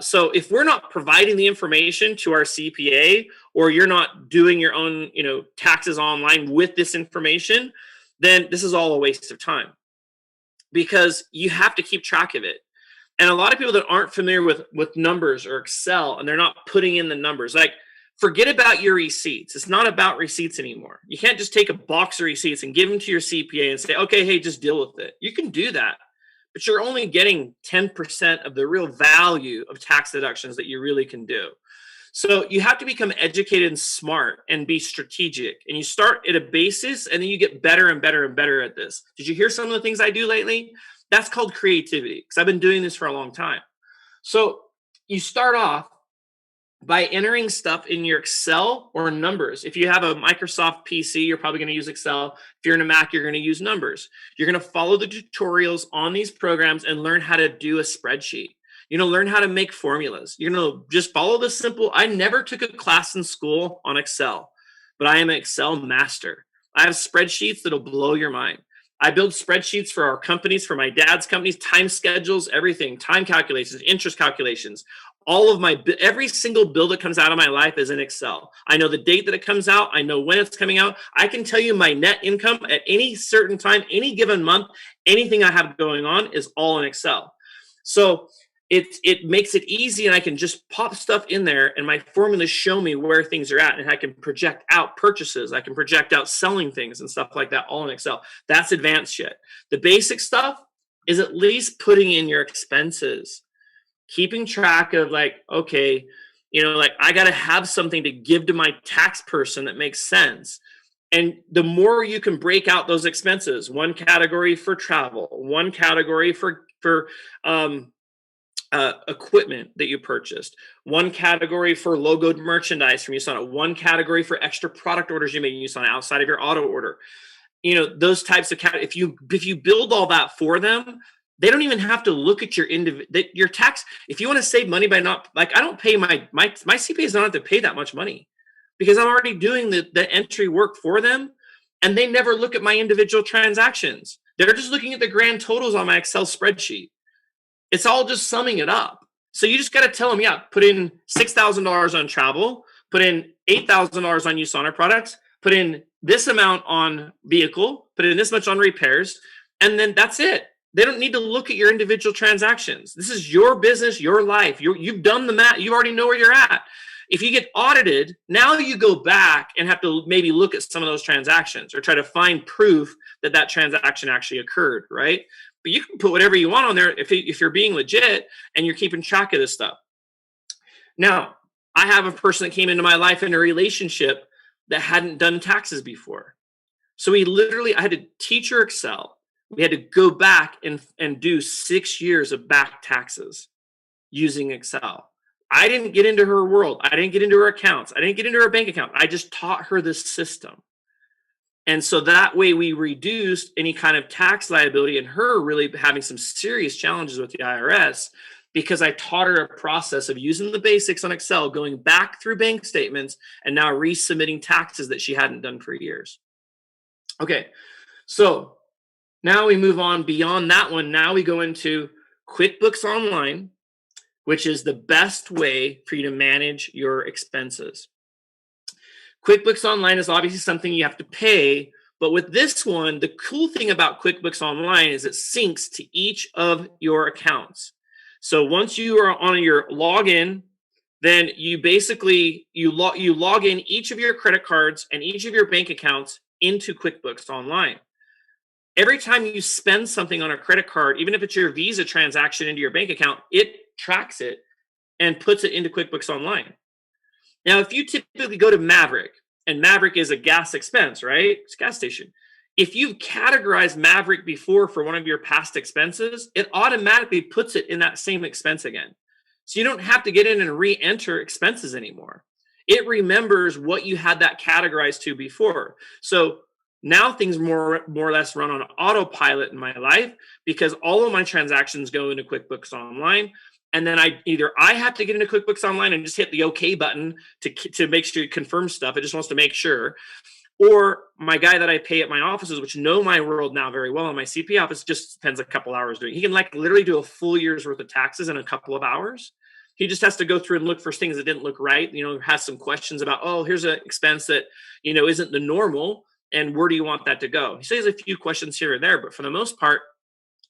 So if we're not providing the information to our CPA, or you're not doing your own, taxes online with this information, then this is all a waste of time, because you have to keep track of it. And a lot of people that aren't familiar with numbers or Excel, and they're not putting in the numbers, forget about your receipts. It's not about receipts anymore. You can't just take a box of receipts and give them to your CPA and say, okay, hey, just deal with it. You can do that, but you're only getting 10% of the real value of tax deductions that you really can do. So you have to become educated and smart and be strategic. And you start at a basis, and then you get better and better and better at this. Did you hear some of the things I do lately? That's called creativity, because I've been doing this for a long time. So you start off by entering stuff in your Excel or numbers. If you have a Microsoft PC, you're probably going to use Excel. If you're in a Mac, you're going to use numbers. You're going to follow the tutorials on these programs and learn how to do a spreadsheet. Learn how to make formulas. You're going to just follow this simple. I never took a class in school on Excel, but I am an Excel master. I have spreadsheets that'll blow your mind. I build spreadsheets for our companies, for my dad's companies, time schedules, everything, time calculations, interest calculations. Every single bill that comes out of my life is in Excel. I know the date that it comes out. I know when it's coming out. I can tell you my net income at any certain time, any given month, anything I have going on is all in Excel. So it makes it easy, and I can just pop stuff in there, and my formulas show me where things are at, and I can project out purchases. I can project out selling things and stuff like that, all in Excel. That's advanced shit. The basic stuff is at least putting in your expenses, keeping track of okay, I got to have something to give to my tax person that makes sense. And the more you can break out those expenses, one category for travel, one category for equipment that you purchased, one category for logoed merchandise from USANA, one category for extra product orders you made in USANA outside of your auto order. Those types of if you build all that for them, they don't even have to look at your tax. If you want to save money by not I don't pay my CPAs don't have to pay that much money because I'm already doing the entry work for them, and they never look at my individual transactions. They're just looking at the grand totals on my Excel spreadsheet. It's all just summing it up. So you just got to tell them, put in $6,000 on travel, put in $8,000 on USANA products, put in this amount on vehicle, put in this much on repairs, and then that's it. They don't need to look at your individual transactions. This is your business, your life. You've done the math. You already know where you're at. If you get audited, now you go back and have to maybe look at some of those transactions or try to find proof that transaction actually occurred, right? But you can put whatever you want on there if you're being legit and you're keeping track of this stuff. Now, I have a person that came into my life in a relationship that hadn't done taxes before. So I had to teach her Excel. We had to go back and do 6 years of back taxes using Excel. I didn't get into her world. I didn't get into her accounts. I didn't get into her bank account. I just taught her this system. And so that way we reduced any kind of tax liability and her really having some serious challenges with the IRS because I taught her a process of using the basics on Excel, going back through bank statements, and now resubmitting taxes that she hadn't done for years. Okay, so now we move on beyond that one. Now we go into QuickBooks Online, which is the best way for you to manage your expenses. QuickBooks Online is obviously something you have to pay, but with this one, the cool thing about QuickBooks Online is it syncs to each of your accounts. So once you are on your login, then you basically you log in each of your credit cards and each of your bank accounts into QuickBooks Online. Every time you spend something on a credit card, even if it's your Visa transaction into your bank account, it tracks it and puts it into QuickBooks Online. Now, if you typically go to Maverick, and Maverick is a gas expense, right? It's a gas station. If you've categorized Maverick before for one of your past expenses, it automatically puts it in that same expense again. So you don't have to get in and re-enter expenses anymore. It remembers what you had that categorized to before. So now things more or less run on autopilot in my life because all of my transactions go into QuickBooks Online. And then I have to get into QuickBooks Online and just hit the OK button to make sure you confirm stuff. It just wants to make sure. Or my guy that I pay at my offices, which know my world now very well, in my CPA office, just spends a couple hours doing. He can literally do a full year's worth of taxes in a couple of hours. He just has to go through and look for things that didn't look right. Has some questions about, here's an expense that isn't the normal, and where do you want that to go? He says a few questions here and there, but for the most part,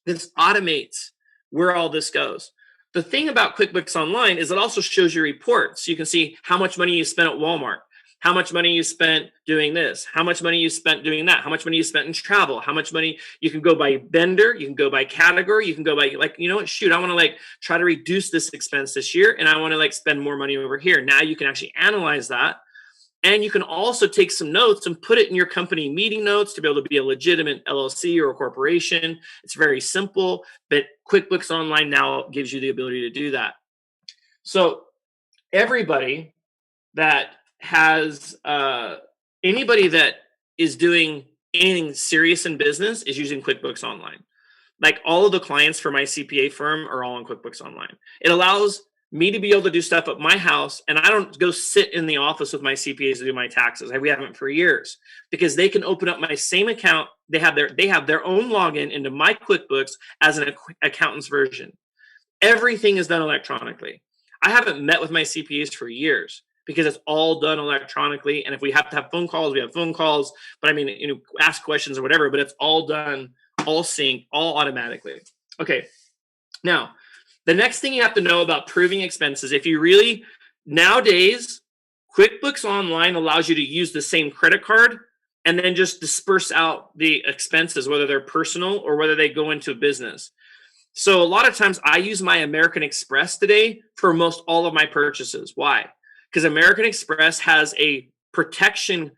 this automates where all this goes. The thing about QuickBooks Online is it also shows your reports. So you can see how much money you spent at Walmart, how much money you spent doing this, how much money you spent doing that, how much money you spent in travel, how much money you can go by vendor, you can go by category, you can go by I want to try to reduce this expense this year and I want to spend more money over here. Now you can actually analyze that. And you can also take some notes and put it in your company meeting notes to be able to be a legitimate LLC or a corporation. It's very simple, but QuickBooks Online now gives you the ability to do that. So everybody that has anybody that is doing anything serious in business is using QuickBooks Online. Like all of the clients for my CPA firm are all on QuickBooks Online. It allows me to be able to do stuff at my house, and I don't go sit in the office with my CPAs to do my taxes. We haven't for years, because they can open up my same account. They have their own login into my QuickBooks as an accountant's version. Everything is done electronically. I haven't met with my CPAs for years because it's all done electronically. And if we have to have phone calls, we have phone calls. But I mean, ask questions or whatever, but it's all done, all synced, all automatically. Okay. Now, the next thing you have to know about proving expenses, if you really, nowadays, QuickBooks Online allows you to use the same credit card and then just disperse out the expenses, whether they're personal or whether they go into a business. So a lot of times I use my American Express today for most all of my purchases. Why? Because American Express has a protection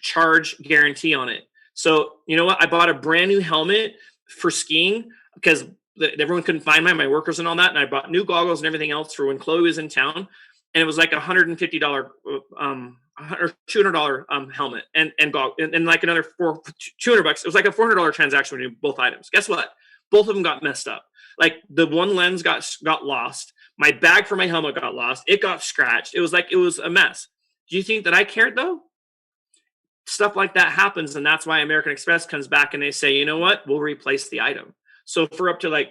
charge guarantee on it. So you know what? I bought a brand new helmet for skiing because everyone couldn't find my workers and all that. And I bought new goggles and everything else for when Chloe was in town. And it was like $150 or $200 helmet and like another $200. It was like a $400 transaction when you do both items. Guess what? Both of them got messed up. Like the one lens got lost. My bag for my helmet got lost. It got scratched. It was a mess. Do you think that I cared though? Stuff like that happens. And that's why American Express comes back and they say, you know what? We'll replace the item. So for up to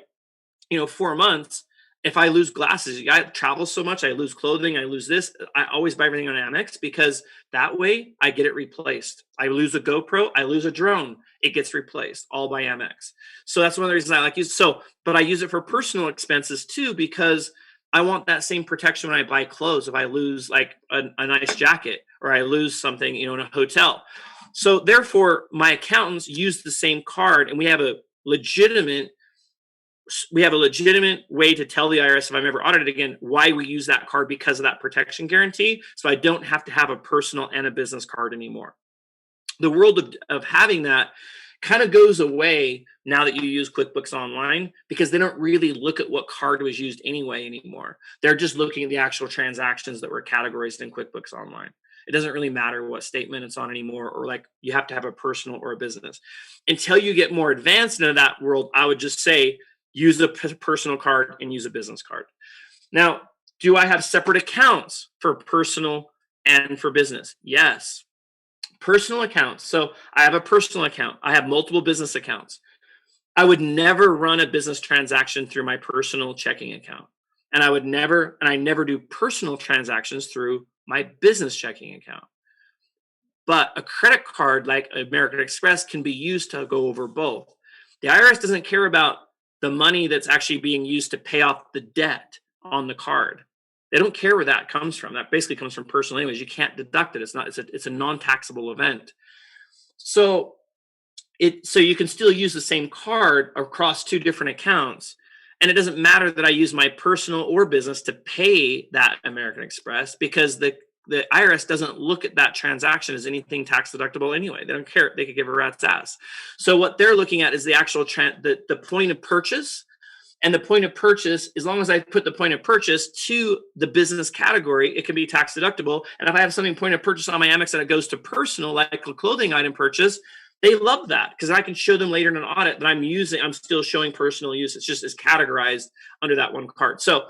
4 months, if I lose glasses, I travel so much, I lose clothing, I lose this. I always buy everything on Amex because that way I get it replaced. I lose a GoPro, I lose a drone, it gets replaced all by Amex. So that's one of the reasons I like use. But I use it for personal expenses too, because I want that same protection when I buy clothes. If I lose like a nice jacket or I lose something, in a hotel. So therefore my accountants use the same card, and we have a legitimate way to tell the IRS if I'm ever audited again why we use that card, because of that protection guarantee. So I don't have to have a personal and a business card anymore. The world of having that kind of goes away now that you use QuickBooks Online, because they don't really look at what card was used anymore. They're just looking at the actual transactions that were categorized in QuickBooks Online. It doesn't really matter what statement it's on anymore, or like you have to have a personal or a business. Until you get more advanced into that world, I would just say, use a personal card and use a business card. Now, do I have separate accounts for personal and for business? Yes. Personal accounts. So I have a personal account. I have multiple business accounts. I would never run a business transaction through my personal checking account. And I never do personal transactions through my business checking account. But a credit card like American Express can be used to go over both. The IRS doesn't care about the money that's actually being used to pay off the debt on the card. They don't care where that comes from. That basically comes from personal anyways. You can't deduct it. It's a non-taxable event. So you can still use the same card across two different accounts. And it doesn't matter that I use my personal or business to pay that American Express, because the IRS doesn't look at that transaction as anything tax deductible anyway. They don't care. They could give a rat's ass. So what they're looking at is the actual the point of purchase. And the point of purchase, as long as I put the point of purchase to the business category, it can be tax deductible. And if I have something point of purchase on my Amex and it goes to personal, like a clothing item purchase, they love that, because I can show them later in an audit that I'm still showing personal use. It's just categorized under that one card. So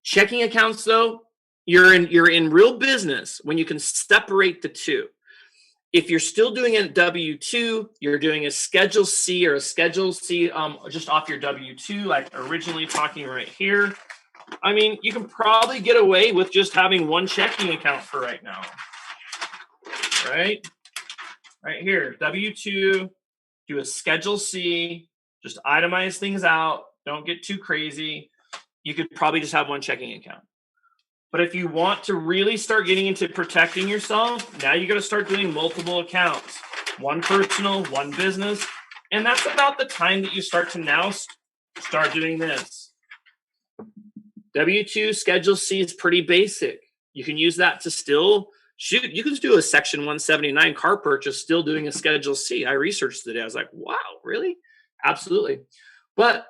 checking accounts, though, you're in real business when you can separate the two. If you're still doing a W-2, you're doing a Schedule C or a Schedule C just off your W-2, like originally talking right here. I mean, you can probably get away with just having one checking account for right now. Right? Right here, W-2, do a Schedule C, just itemize things out, don't get too crazy. You could probably just have one checking account. But if you want to really start getting into protecting yourself, now you got to start doing multiple accounts, one personal, one business. And that's about the time that you start to now start doing this. W-2 Schedule C is pretty basic. You can use that to still shoot. You can do a Section 179 car purchase still doing a Schedule C. I researched today. I was like, wow, really? Absolutely. But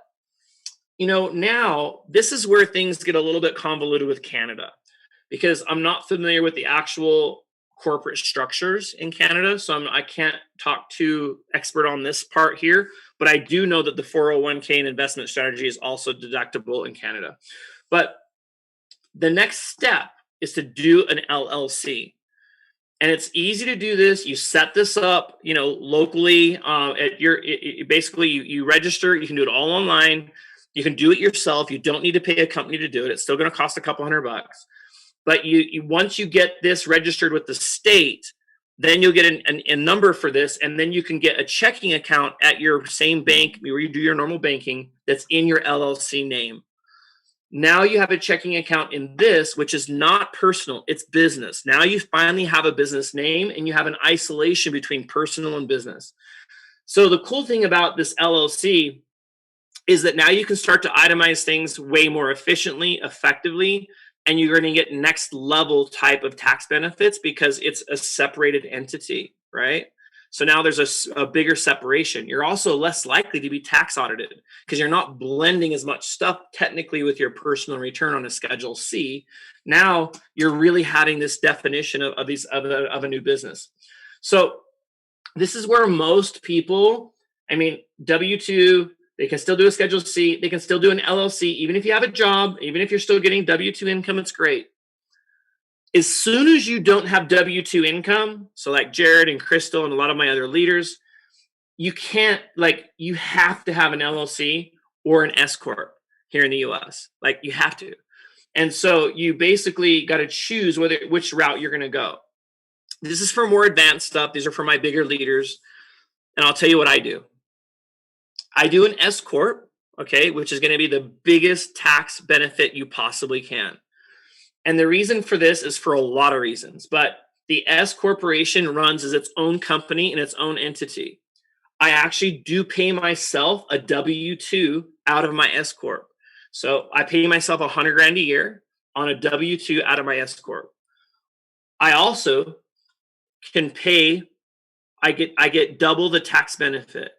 now this is where things get a little bit convoluted with Canada, because I'm not familiar with the actual corporate structures in Canada. So I can't talk too expert on this part here, but I do know that the 401k and investment strategy is also deductible in Canada. But the next step is to do an LLC. And it's easy to do this. You set this up, locally at basically you register. You can do it all online. You can do it yourself. You don't need to pay a company to do it. It's still going to cost a couple $100. But you once you get this registered with the state, then you'll get a number for this, and then you can get a checking account at your same bank where you do your normal banking that's in your LLC name. Now you have a checking account in this, which is not personal, it's business. Now you finally have a business name, and you have an isolation between personal and business. So the cool thing about this LLC is that now you can start to itemize things way more efficiently, effectively, and you're going to get next level type of tax benefits because it's a separated entity, right? So now there's a bigger separation. You're also less likely to be tax audited because you're not blending as much stuff technically with your personal return on a Schedule C. Now you're really having this definition of a new business. So this is where most people, W-2, they can still do a Schedule C. They can still do an LLC. Even if you have a job, even if you're still getting W-2 income, it's great. As soon as you don't have W-2 income, so like Jared and Crystal and a lot of my other leaders, you have to have an LLC or an S Corp here in the US. You have to. And so you basically got to choose which route you're going to go. This is for more advanced stuff. These are for my bigger leaders. And I'll tell you what I do. I do an S Corp, okay, which is going to be the biggest tax benefit you possibly can. And the reason for this is for a lot of reasons, but the S Corporation runs as its own company and its own entity. I actually do pay myself a W-2 out of my S Corp. So I pay myself $100,000 a year on a W-2 out of my S Corp. I also can pay, I get double the tax benefit.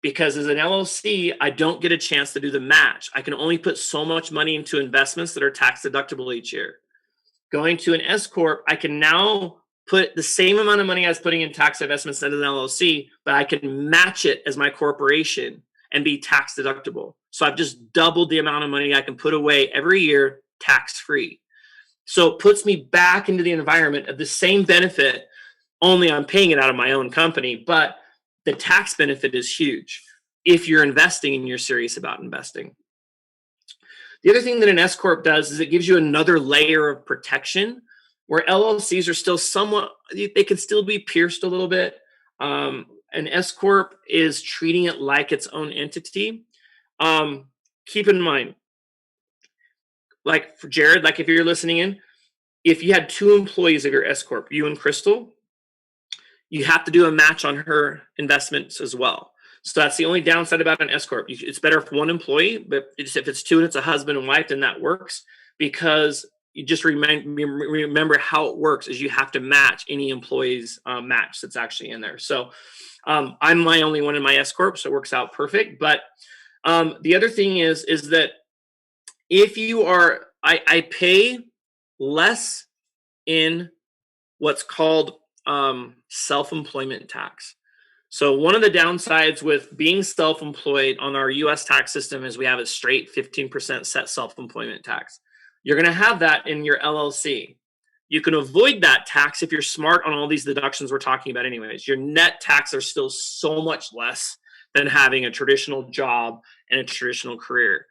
Because as an LLC, I don't get a chance to do the match. I can only put so much money into investments that are tax deductible each year. Going to an S Corp, I can now put the same amount of money I was putting in tax investments as an LLC, but I can match it as my corporation and be tax deductible. So I've just doubled the amount of money I can put away every year tax-free. So it puts me back into the environment of the same benefit, only I'm paying it out of my own company, but the tax benefit is huge if you're investing and you're serious about investing. The other thing that an S Corp does is it gives you another layer of protection where LLCs are still they can still be pierced a little bit. An S Corp is treating it like its own entity. Keep in mind, like for Jared, if you're listening in, if you had 2 employees of your S Corp, you and Crystal, you have to do a match on her investments as well. So that's the only downside about an S Corp. It's better if 1 employee, but if it's 2 and it's a husband and wife, then that works, because you just remember how it works is you have to match any employee's match that's actually in there. So I'm my only one in my S Corp, so it works out perfect. But the other thing is that if you are, I pay less in what's called self-employment tax. So one of the downsides with being self-employed on our US tax system is we have a straight 15% set self-employment tax. You're going to have that in your LLC. You can avoid that tax if you're smart on all these deductions we're talking about anyways. Your net tax are still so much less than having a traditional job and a traditional career.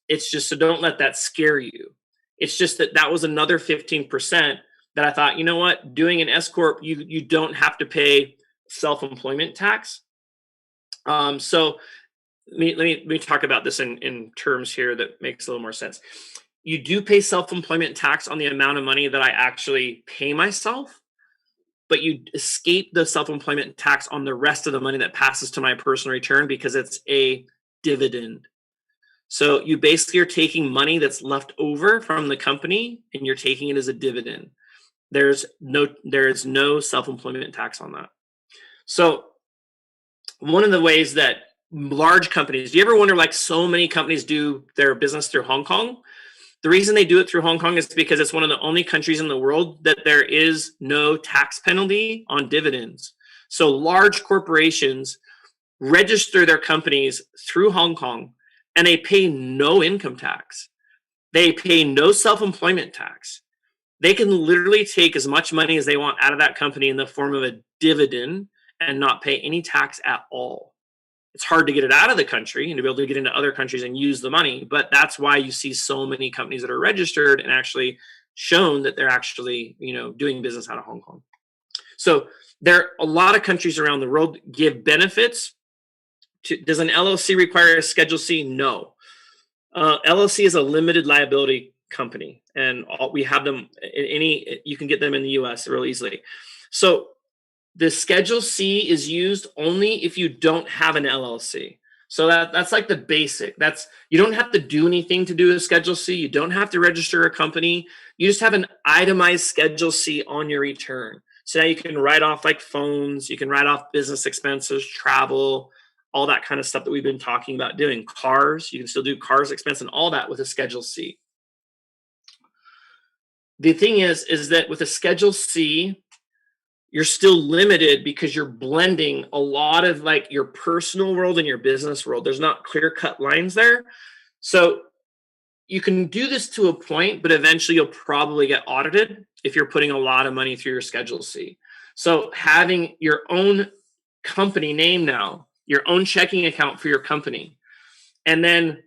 It's just, so don't let that scare you. It's just that was another 15% that I thought, you know what, doing an S Corp, you don't have to pay self-employment tax. So let me talk about this in terms here that makes a little more sense. You do pay self-employment tax on the amount of money that I actually pay myself, but you escape the self-employment tax on the rest of the money that passes to my personal return because it's a dividend. So you basically are taking money that's left over from the company and you're taking it as a dividend. There is no self-employment tax on that. So one of the ways that large companies. Do you ever wonder, like, so many companies do their business through Hong Kong? The reason they do it through Hong Kong is because it's one of the only countries in the world that there is no tax penalty on dividends. So large corporations register their companies through Hong Kong and they pay no income tax. They pay no self-employment tax. They can literally take as much money as they want out of that company in the form of a dividend and not pay any tax at all. It's hard to get it out of the country and to be able to get into other countries and use the money. But that's why you see so many companies that are registered and actually shown that they're actually, doing business out of Hong Kong. So there are a lot of countries around the world give benefits. Does an LLC require a Schedule C? No. LLC is a limited liability company, and we have them you can get them in the US real easily. So the Schedule C is used only if you don't have an LLC. So that's like the basic. You don't have to do anything to do a Schedule C. You don't have to register a company. You just have an itemized Schedule C on your return. So now you can write off like phones, you can write off business expenses, travel, all that kind of stuff that we've been talking about doing. Cars, you can still do cars expense and all that with a Schedule C. The thing is that with a Schedule C, you're still limited because you're blending a lot of like your personal world and your business world. There's not clear-cut lines there. So you can do this to a point, but eventually you'll probably get audited if you're putting a lot of money through your Schedule C. So having your own company name now, your own checking account for your company, and then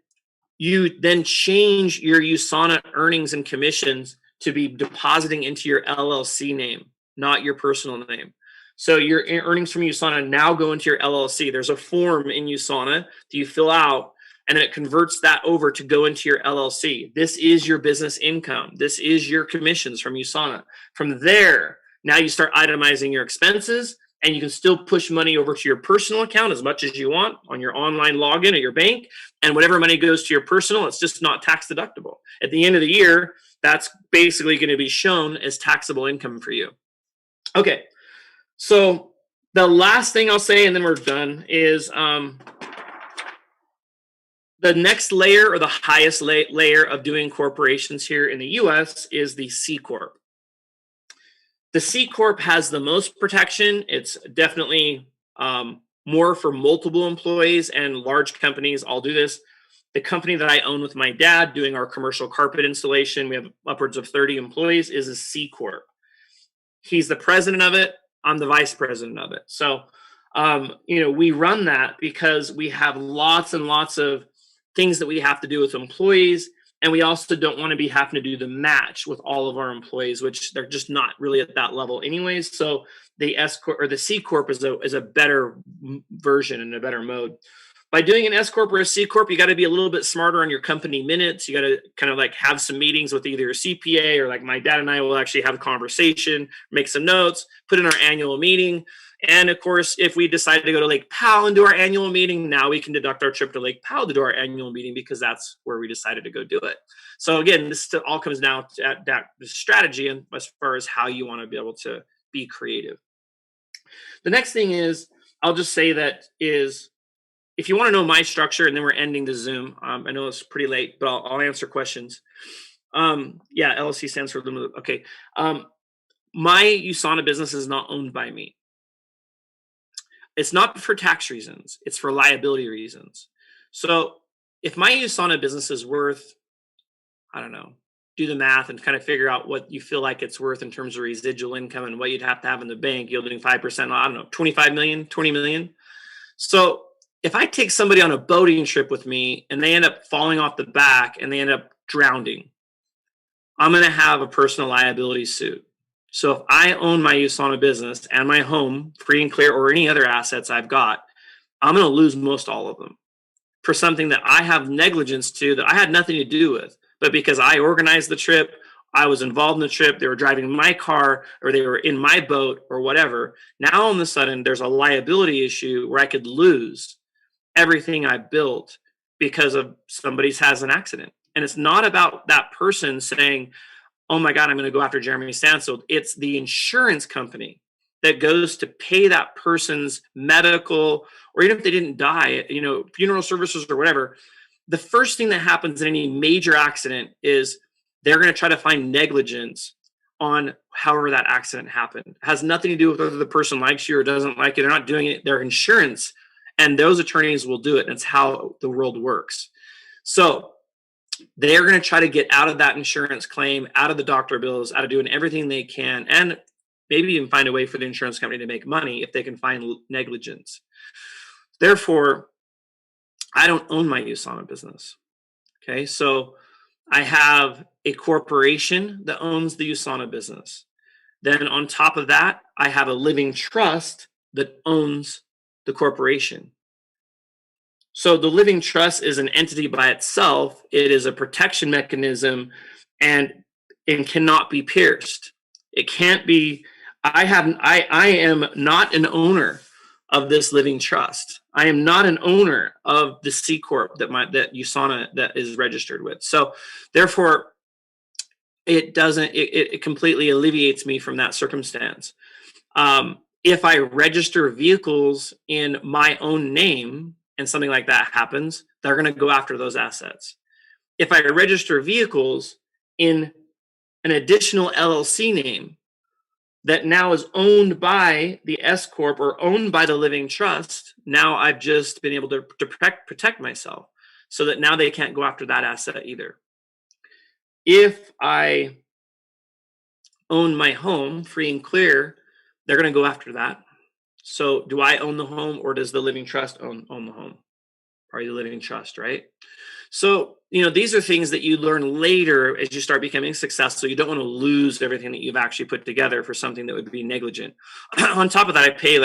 you then change your USANA earnings and commissions to be depositing into your LLC name, not your personal name. So your earnings from USANA now go into your LLC. There's a form in USANA that you fill out, and then it converts that over to go into your LLC. This is your business income. This is your commissions from USANA. From there, now you start itemizing your expenses, and you can still push money over to your personal account as much as you want on your online login at your bank. And whatever money goes to your personal, it's just not tax deductible. At the end of the year, that's basically going to be shown as taxable income for you. Okay, so the last thing I'll say, and then we're done, is the next layer or the highest layer of doing corporations here in the US is the C Corp. The C Corp has the most protection. It's definitely more for multiple employees and large companies. I'll do this. The company that I own with my dad doing our commercial carpet installation, we have upwards of 30 employees, is a C Corp. He's the president of it. I'm the vice president of it. So, we run that because we have lots and lots of things that we have to do with employees. And we also don't want to be having to do the match with all of our employees, which they're just not really at that level anyways. So the S Corp or the C Corp is a better version and a better mode. By doing an S Corp or a C Corp, you got to be a little bit smarter on your company minutes. You got to kind of like have some meetings with either a CPA or like my dad and I will actually have a conversation, make some notes, put in our annual meeting. And of course, if we decide to go to Lake Powell and do our annual meeting, now we can deduct our trip to Lake Powell to do our annual meeting because that's where we decided to go do it. So again, this all comes down to that strategy and as far as how you want to be able to be creative. The next thing is, I'll just say that is, if you want to know my structure, and then we're ending the Zoom. I know it's pretty late, but I'll answer questions. LLC stands for limited. Okay. My USANA business is not owned by me. It's not for tax reasons. It's for liability reasons. So if my USANA business is worth, I don't know, do the math and kind of figure out what you feel like it's worth in terms of residual income and what you'd have to have in the bank, yielding 5%, I don't know, 25 million, 20 million. So if I take somebody on a boating trip with me and they end up falling off the back and they end up drowning, I'm going to have a personal liability suit. So if I own my USANA business and my home, free and clear, or any other assets I've got, I'm going to lose most all of them for something that I have negligence to that I had nothing to do with. But because I organized the trip, I was involved in the trip, they were driving my car or they were in my boat or whatever. Now all of a sudden there's a liability issue where I could lose everything I built because of somebody's has an accident. And it's not about that person saying, oh my God, I'm going to go after Jeremy Stansfield. It's the insurance company that goes to pay that person's medical, or even if they didn't die, funeral services or whatever, the first thing that happens in any major accident is they're going to try to find negligence on however that accident happened. It has nothing to do with whether the person likes you or doesn't like you. They're not doing it. Their insurance, and those attorneys will do it. And it's how the world works. So they're going to try to get out of that insurance claim, out of the doctor bills, out of doing everything they can, and maybe even find a way for the insurance company to make money if they can find negligence. Therefore, I don't own my USANA business. Okay, so I have a corporation that owns the USANA business. Then on top of that, I have a living trust that owns the corporation. So the living trust is an entity by itself. It is a protection mechanism, and it cannot be pierced. It can't be. I am not an owner of this living trust. I am not an owner of the C Corp that USANA that is registered with. So therefore, it completely alleviates me from that circumstance. If I register vehicles in my own name and something like that happens, they're going to go after those assets. If I register vehicles in an additional LLC name that now is owned by the S Corp or owned by the living trust, now I've just been able to protect myself so that now they can't go after that asset either. If I own my home free and clear, they're going to go after that. So do I own the home, or does the living trust own the home? Probably the living trust, right? So, these are things that you learn later as you start becoming successful. You don't want to lose everything that you've actually put together for something that would be negligent. On top of that, I pay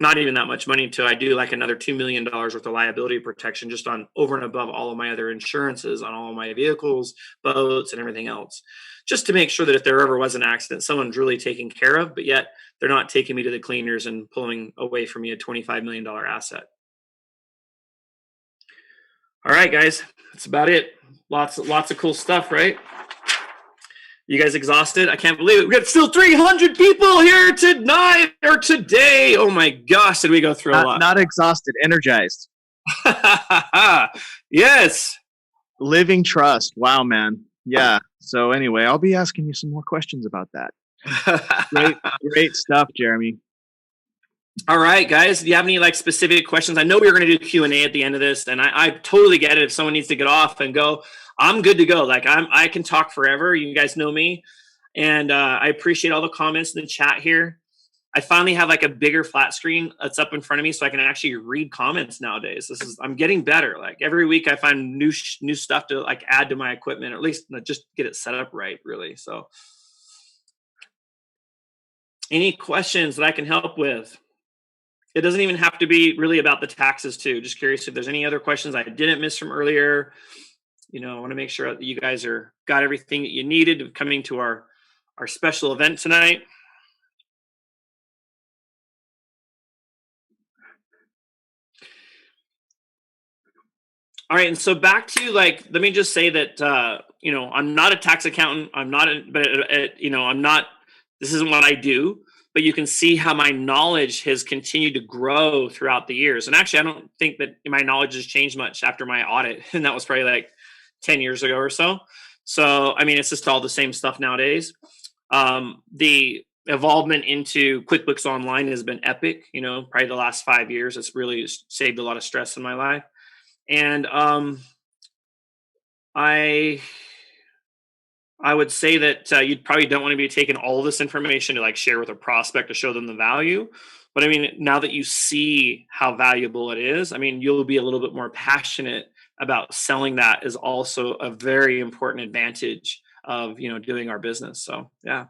not even that much money until I do another $2 million worth of liability protection just on over and above all of my other insurances on all of my vehicles, boats, and everything else, just to make sure that if there ever was an accident, someone's really taken care of, but yet they're not taking me to the cleaners and pulling away from me a $25 million asset. All right, guys, that's about it. Lots of cool stuff, right? You guys exhausted? I can't believe it. We got still 300 people here tonight or today. Oh my gosh, did we go through a lot? Not exhausted, energized. Yes. Living trust. Wow, man. Yeah. So anyway, I'll be asking you some more questions about that. Great stuff, Jeremy. All right, guys. Do you have any specific questions? I know we were going to do Q&A at the end of this, and I totally get it. If someone needs to get off and go, I'm good to go. I can talk forever. You guys know me, and I appreciate all the comments in the chat here. I finally have a bigger flat screen that's up in front of me, so I can actually read comments nowadays. I'm getting better. Every week, I find new stuff to add to my equipment, or at least just get it set up right. Really. So, any questions that I can help with? It doesn't even have to be really about the taxes too. Just curious if there's any other questions I didn't miss from earlier. I want to make sure that you guys got everything that you needed coming to our special event tonight. All right, and so back to let me just say that I'm not a tax accountant. I'm not, I'm not. This isn't what I do. But you can see how my knowledge has continued to grow throughout the years. And actually, I don't think that my knowledge has changed much after my audit. And that was probably 10 years ago or so. So, it's just all the same stuff nowadays. The involvement into QuickBooks Online has been epic. Probably the last 5 years, it's really saved a lot of stress in my life. And I would say that you probably don't want to be taking all this information to share with a prospect to show them the value. But now that you see how valuable it is, you'll be a little bit more passionate about selling. That is also a very important advantage of, doing our business. So, yeah.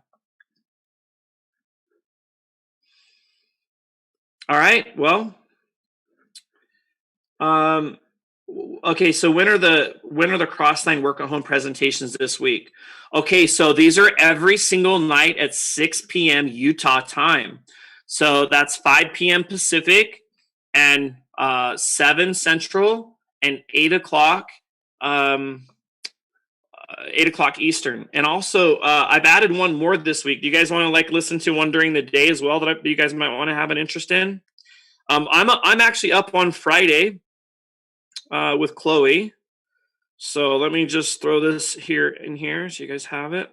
All right. Well, okay, so when are the cross-line work at home presentations this week? Okay, so these are every single night at 6 p.m. Utah time. So that's 5 p.m. Pacific and 7 Central and 8 o'clock 8 o'clock Eastern. And also, I've added one more this week. Do you guys want to like listen to one during the day as well that you guys might want to have an interest in? I'm actually up on Friday with Chloe. So let me just throw this here in here so you guys have it.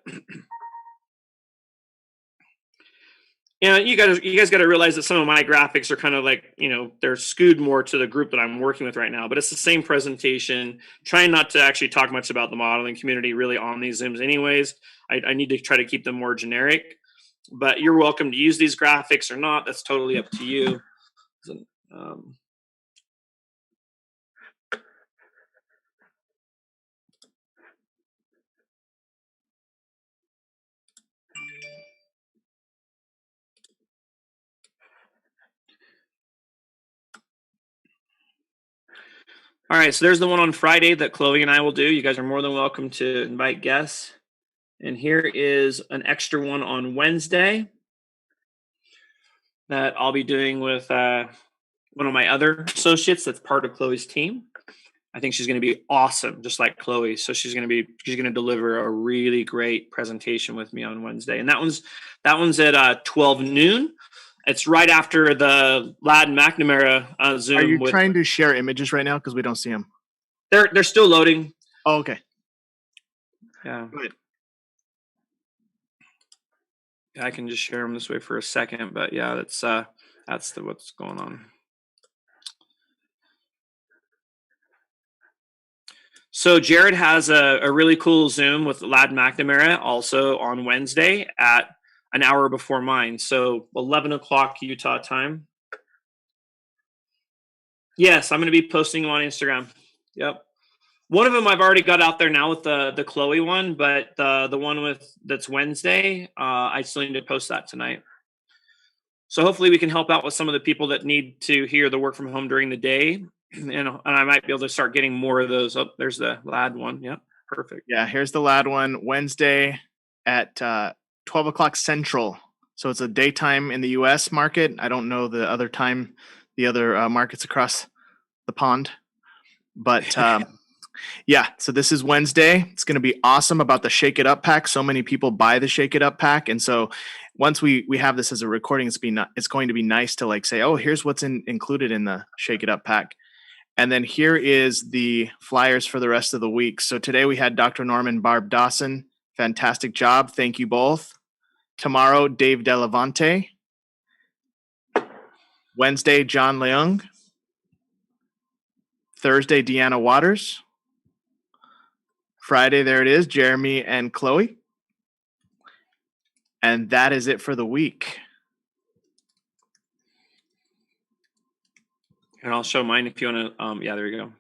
Yeah, you guys got to realize that some of my graphics are kind of like, they're skewed more to the group that I'm working with right now, but it's the same presentation. Trying not to actually talk much about the modeling community really on these Zooms anyways. I need to try to keep them more generic, but you're welcome to use these graphics or not. That's totally up to you. All right, so there's the one on Friday that Chloe and I will do. You guys are more than welcome to invite guests. And here is an extra one on Wednesday that I'll be doing with one of my other associates that's part of Chloe's team. I think she's going to be awesome, just like Chloe. So she's going to deliver a really great presentation with me on Wednesday. And that one's at 12 noon. It's right after the Ladd McNamara Zoom. Are you trying to share images right now? Because we don't see them. They're still loading. Oh, okay. Yeah. Good. I can just share them this way for a second, but yeah, that's what's going on. So Jared has a really cool Zoom with Ladd McNamara also on Wednesday at an hour before mine. So 11 o'clock Utah time. Yes, I'm going to be posting them on Instagram. Yep. One of them I've already got out there now with the Chloe one, but the one that's Wednesday, I still need to post that tonight. So hopefully we can help out with some of the people that need to hear the work from home during the day. And I might be able to start getting more of those. Oh, there's the Ladd one. Yep. Perfect. Yeah, here's the Ladd one. Wednesday at 12 o'clock Central. So it's a daytime in the U.S. market. I don't know the other time, the other markets across the pond. But yeah, so this is Wednesday. It's going to be awesome about the Shake It Up pack. So many people buy the Shake It Up pack. And so once we have this as a recording, it's going to be nice to like say, oh, here's what's included in the Shake It Up pack. And then here is the flyers for the rest of the week. So today we had Dr. Norman Barb Dawson. Fantastic job. Thank you both. Tomorrow, Dave Delavante. Wednesday, John Leung. Thursday, Deanna Waters. Friday, there it is, Jeremy and Chloe. And that is it for the week. And I'll show mine if you want to. Yeah, there you go.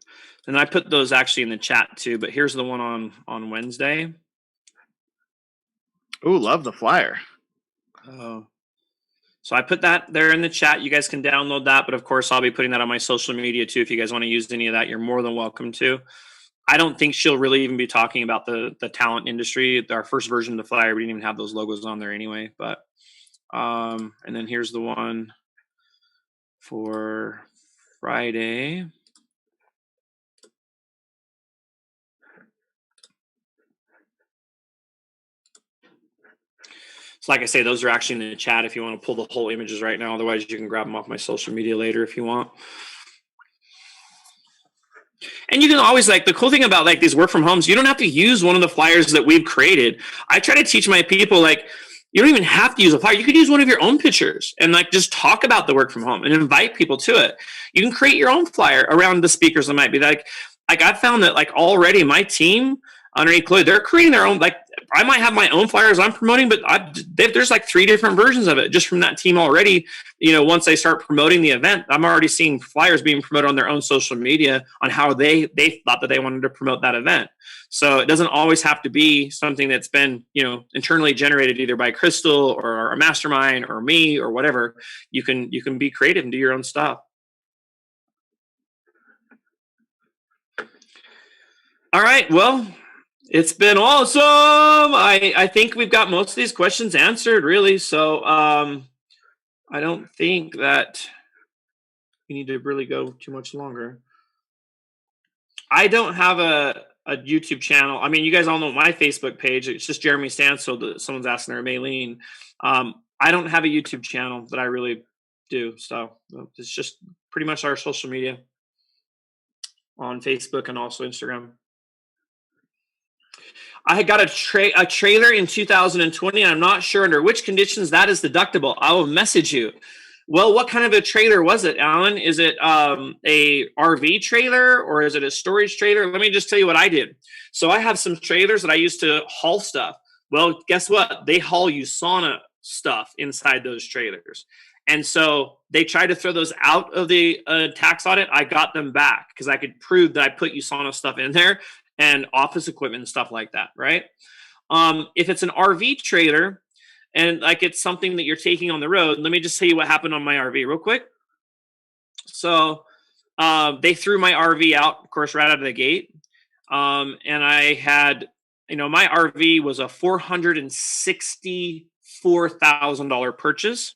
And I put those actually in the chat too, but here's the one on Wednesday. Ooh, love the flyer. Oh. So I put that there in the chat. You guys can download that, but of course I'll be putting that on my social media too. If you guys want to use any of that, you're more than welcome to. I don't think she'll really even be talking about the talent industry. Our first version of the flyer, we didn't even have those logos on there anyway. But and then here's the one for Friday. So like I say, those are actually in the chat if you want to pull the whole images right now. Otherwise, you can grab them off my social media later if you want. And you can always, like, the cool thing about like these work from homes, you don't have to use one of the flyers that we've created. I try to teach my people, like, you don't even have to use a flyer. You could use one of your own pictures and like just talk about the work from home and invite people to it. You can create your own flyer around the speakers that might be like I've found that like already my team underneath Chloe, they're creating their own, like I might have my own flyers I'm promoting, but there's like 3 different versions of it just from that team already. You know, once they start promoting the event, I'm already seeing flyers being promoted on their own social media on how they thought that they wanted to promote that event. So it doesn't always have to be something that's been, you know, internally generated either by Crystal or a mastermind or me or whatever. You can be creative and do your own stuff. All right. Well, it's been awesome. I think we've got most of these questions answered, really. So I don't think that we need to really go too much longer. I don't have a YouTube channel. I mean, you guys all know my Facebook page. It's just Jeremy Stansfield. Someone's asking there, Maylene. I don't have a YouTube channel that I really do. So it's just pretty much our social media on Facebook and also Instagram. I had got a trailer in 2020. And I'm not sure under which conditions that is deductible. I will message you. Well, what kind of a trailer was it, Alan? Is it a RV trailer or is it a storage trailer? Let me just tell you what I did. So I have some trailers that I used to haul stuff. Well, guess what? They haul USANA stuff inside those trailers. And so they tried to throw those out of the tax audit. I got them back because I could prove that I put USANA stuff in there and office equipment and stuff like that, right? If it's an RV trailer, and like it's something that you're taking on the road, let me just tell you what happened on my RV real quick. So they threw my RV out, of course, right out of the gate. And I had, my RV was a $464,000 purchase.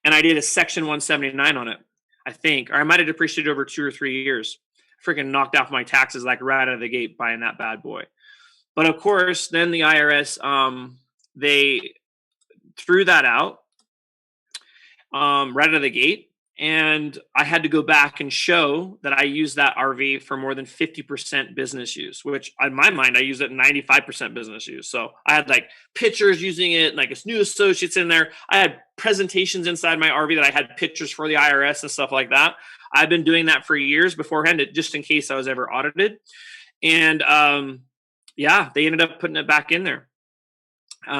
And I did a Section 179 on it, I think. Or I might have depreciated over 2 or 3 years. Freaking knocked off my taxes like right out of the gate buying that bad boy. But of course, then the IRS, they threw that out right out of the gate. And I had to go back and show that I used that RV for more than 50% business use, which in my mind, I used it 95% business use. So I had like pictures using it, like it's new associates in there. I had presentations inside my RV that I had pictures for the IRS and stuff like that. I've been doing that for years beforehand, just in case I was ever audited. And they ended up putting it back in there.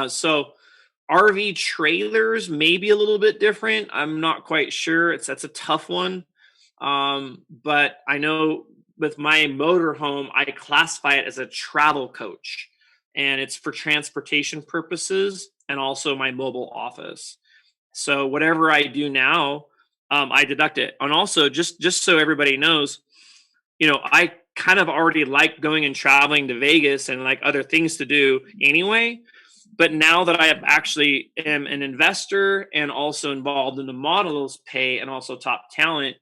So RV trailers may be a little bit different. I'm not quite sure. That's a tough one. But I know with my motorhome, I classify it as a travel coach, and it's for transportation purposes and also my mobile office. So whatever I do now, I deduct it. And also just so everybody knows, I kind of already like going and traveling to Vegas and like other things to do anyway. But now that I actually am an investor and also involved in the models pay and also top talent,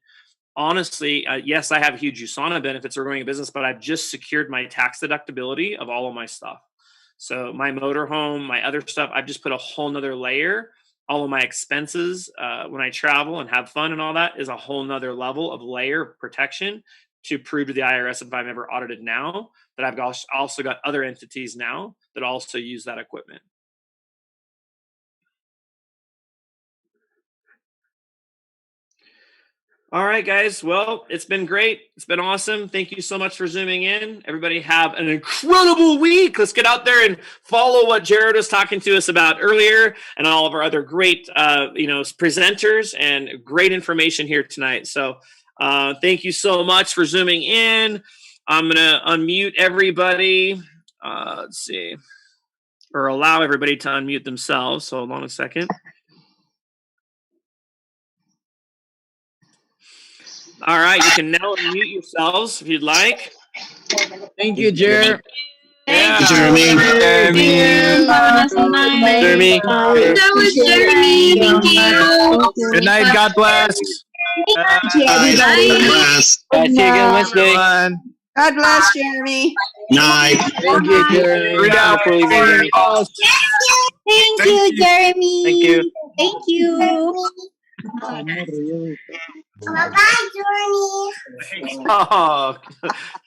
honestly, yes, I have huge USANA benefits for running a business, but I've just secured my tax deductibility of all of my stuff. So my motorhome, my other stuff, I've just put a whole nother layer. All of my expenses when I travel and have fun and all that is a whole nother level of layer of protection to prove to the IRS if I'm ever audited now that I've also got other entities now that also use that equipment. All right, guys. Well, it's been great. It's been awesome. Thank you so much for zooming in. Everybody have an incredible week. Let's get out there and follow what Jared was talking to us about earlier and all of our other great, presenters and great information here tonight. So thank you so much for zooming in. I'm going to unmute everybody. Let's see. Or allow everybody to unmute themselves. So hold on a second. All right, you can now unmute yourselves if you'd like. Thank you, Jer. Thank you, Jeremy. Jeremy. That was Jeremy. Thank you. Good night. God bless. God bless. See you again Wednesday. God bless, Jeremy. Night. Thank you, Jeremy. Thank you, Jeremy. Thank you. Thank you. Bye-bye, Jeremy. Oh,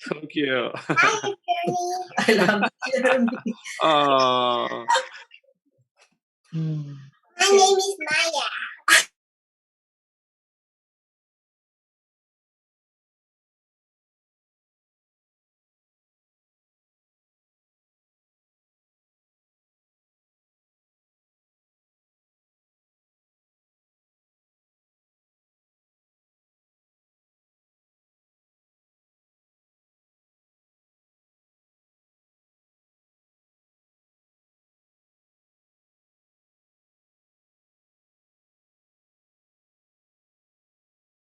thank you. Bye, Jeremy. I love Jeremy. Oh. My name is Maya.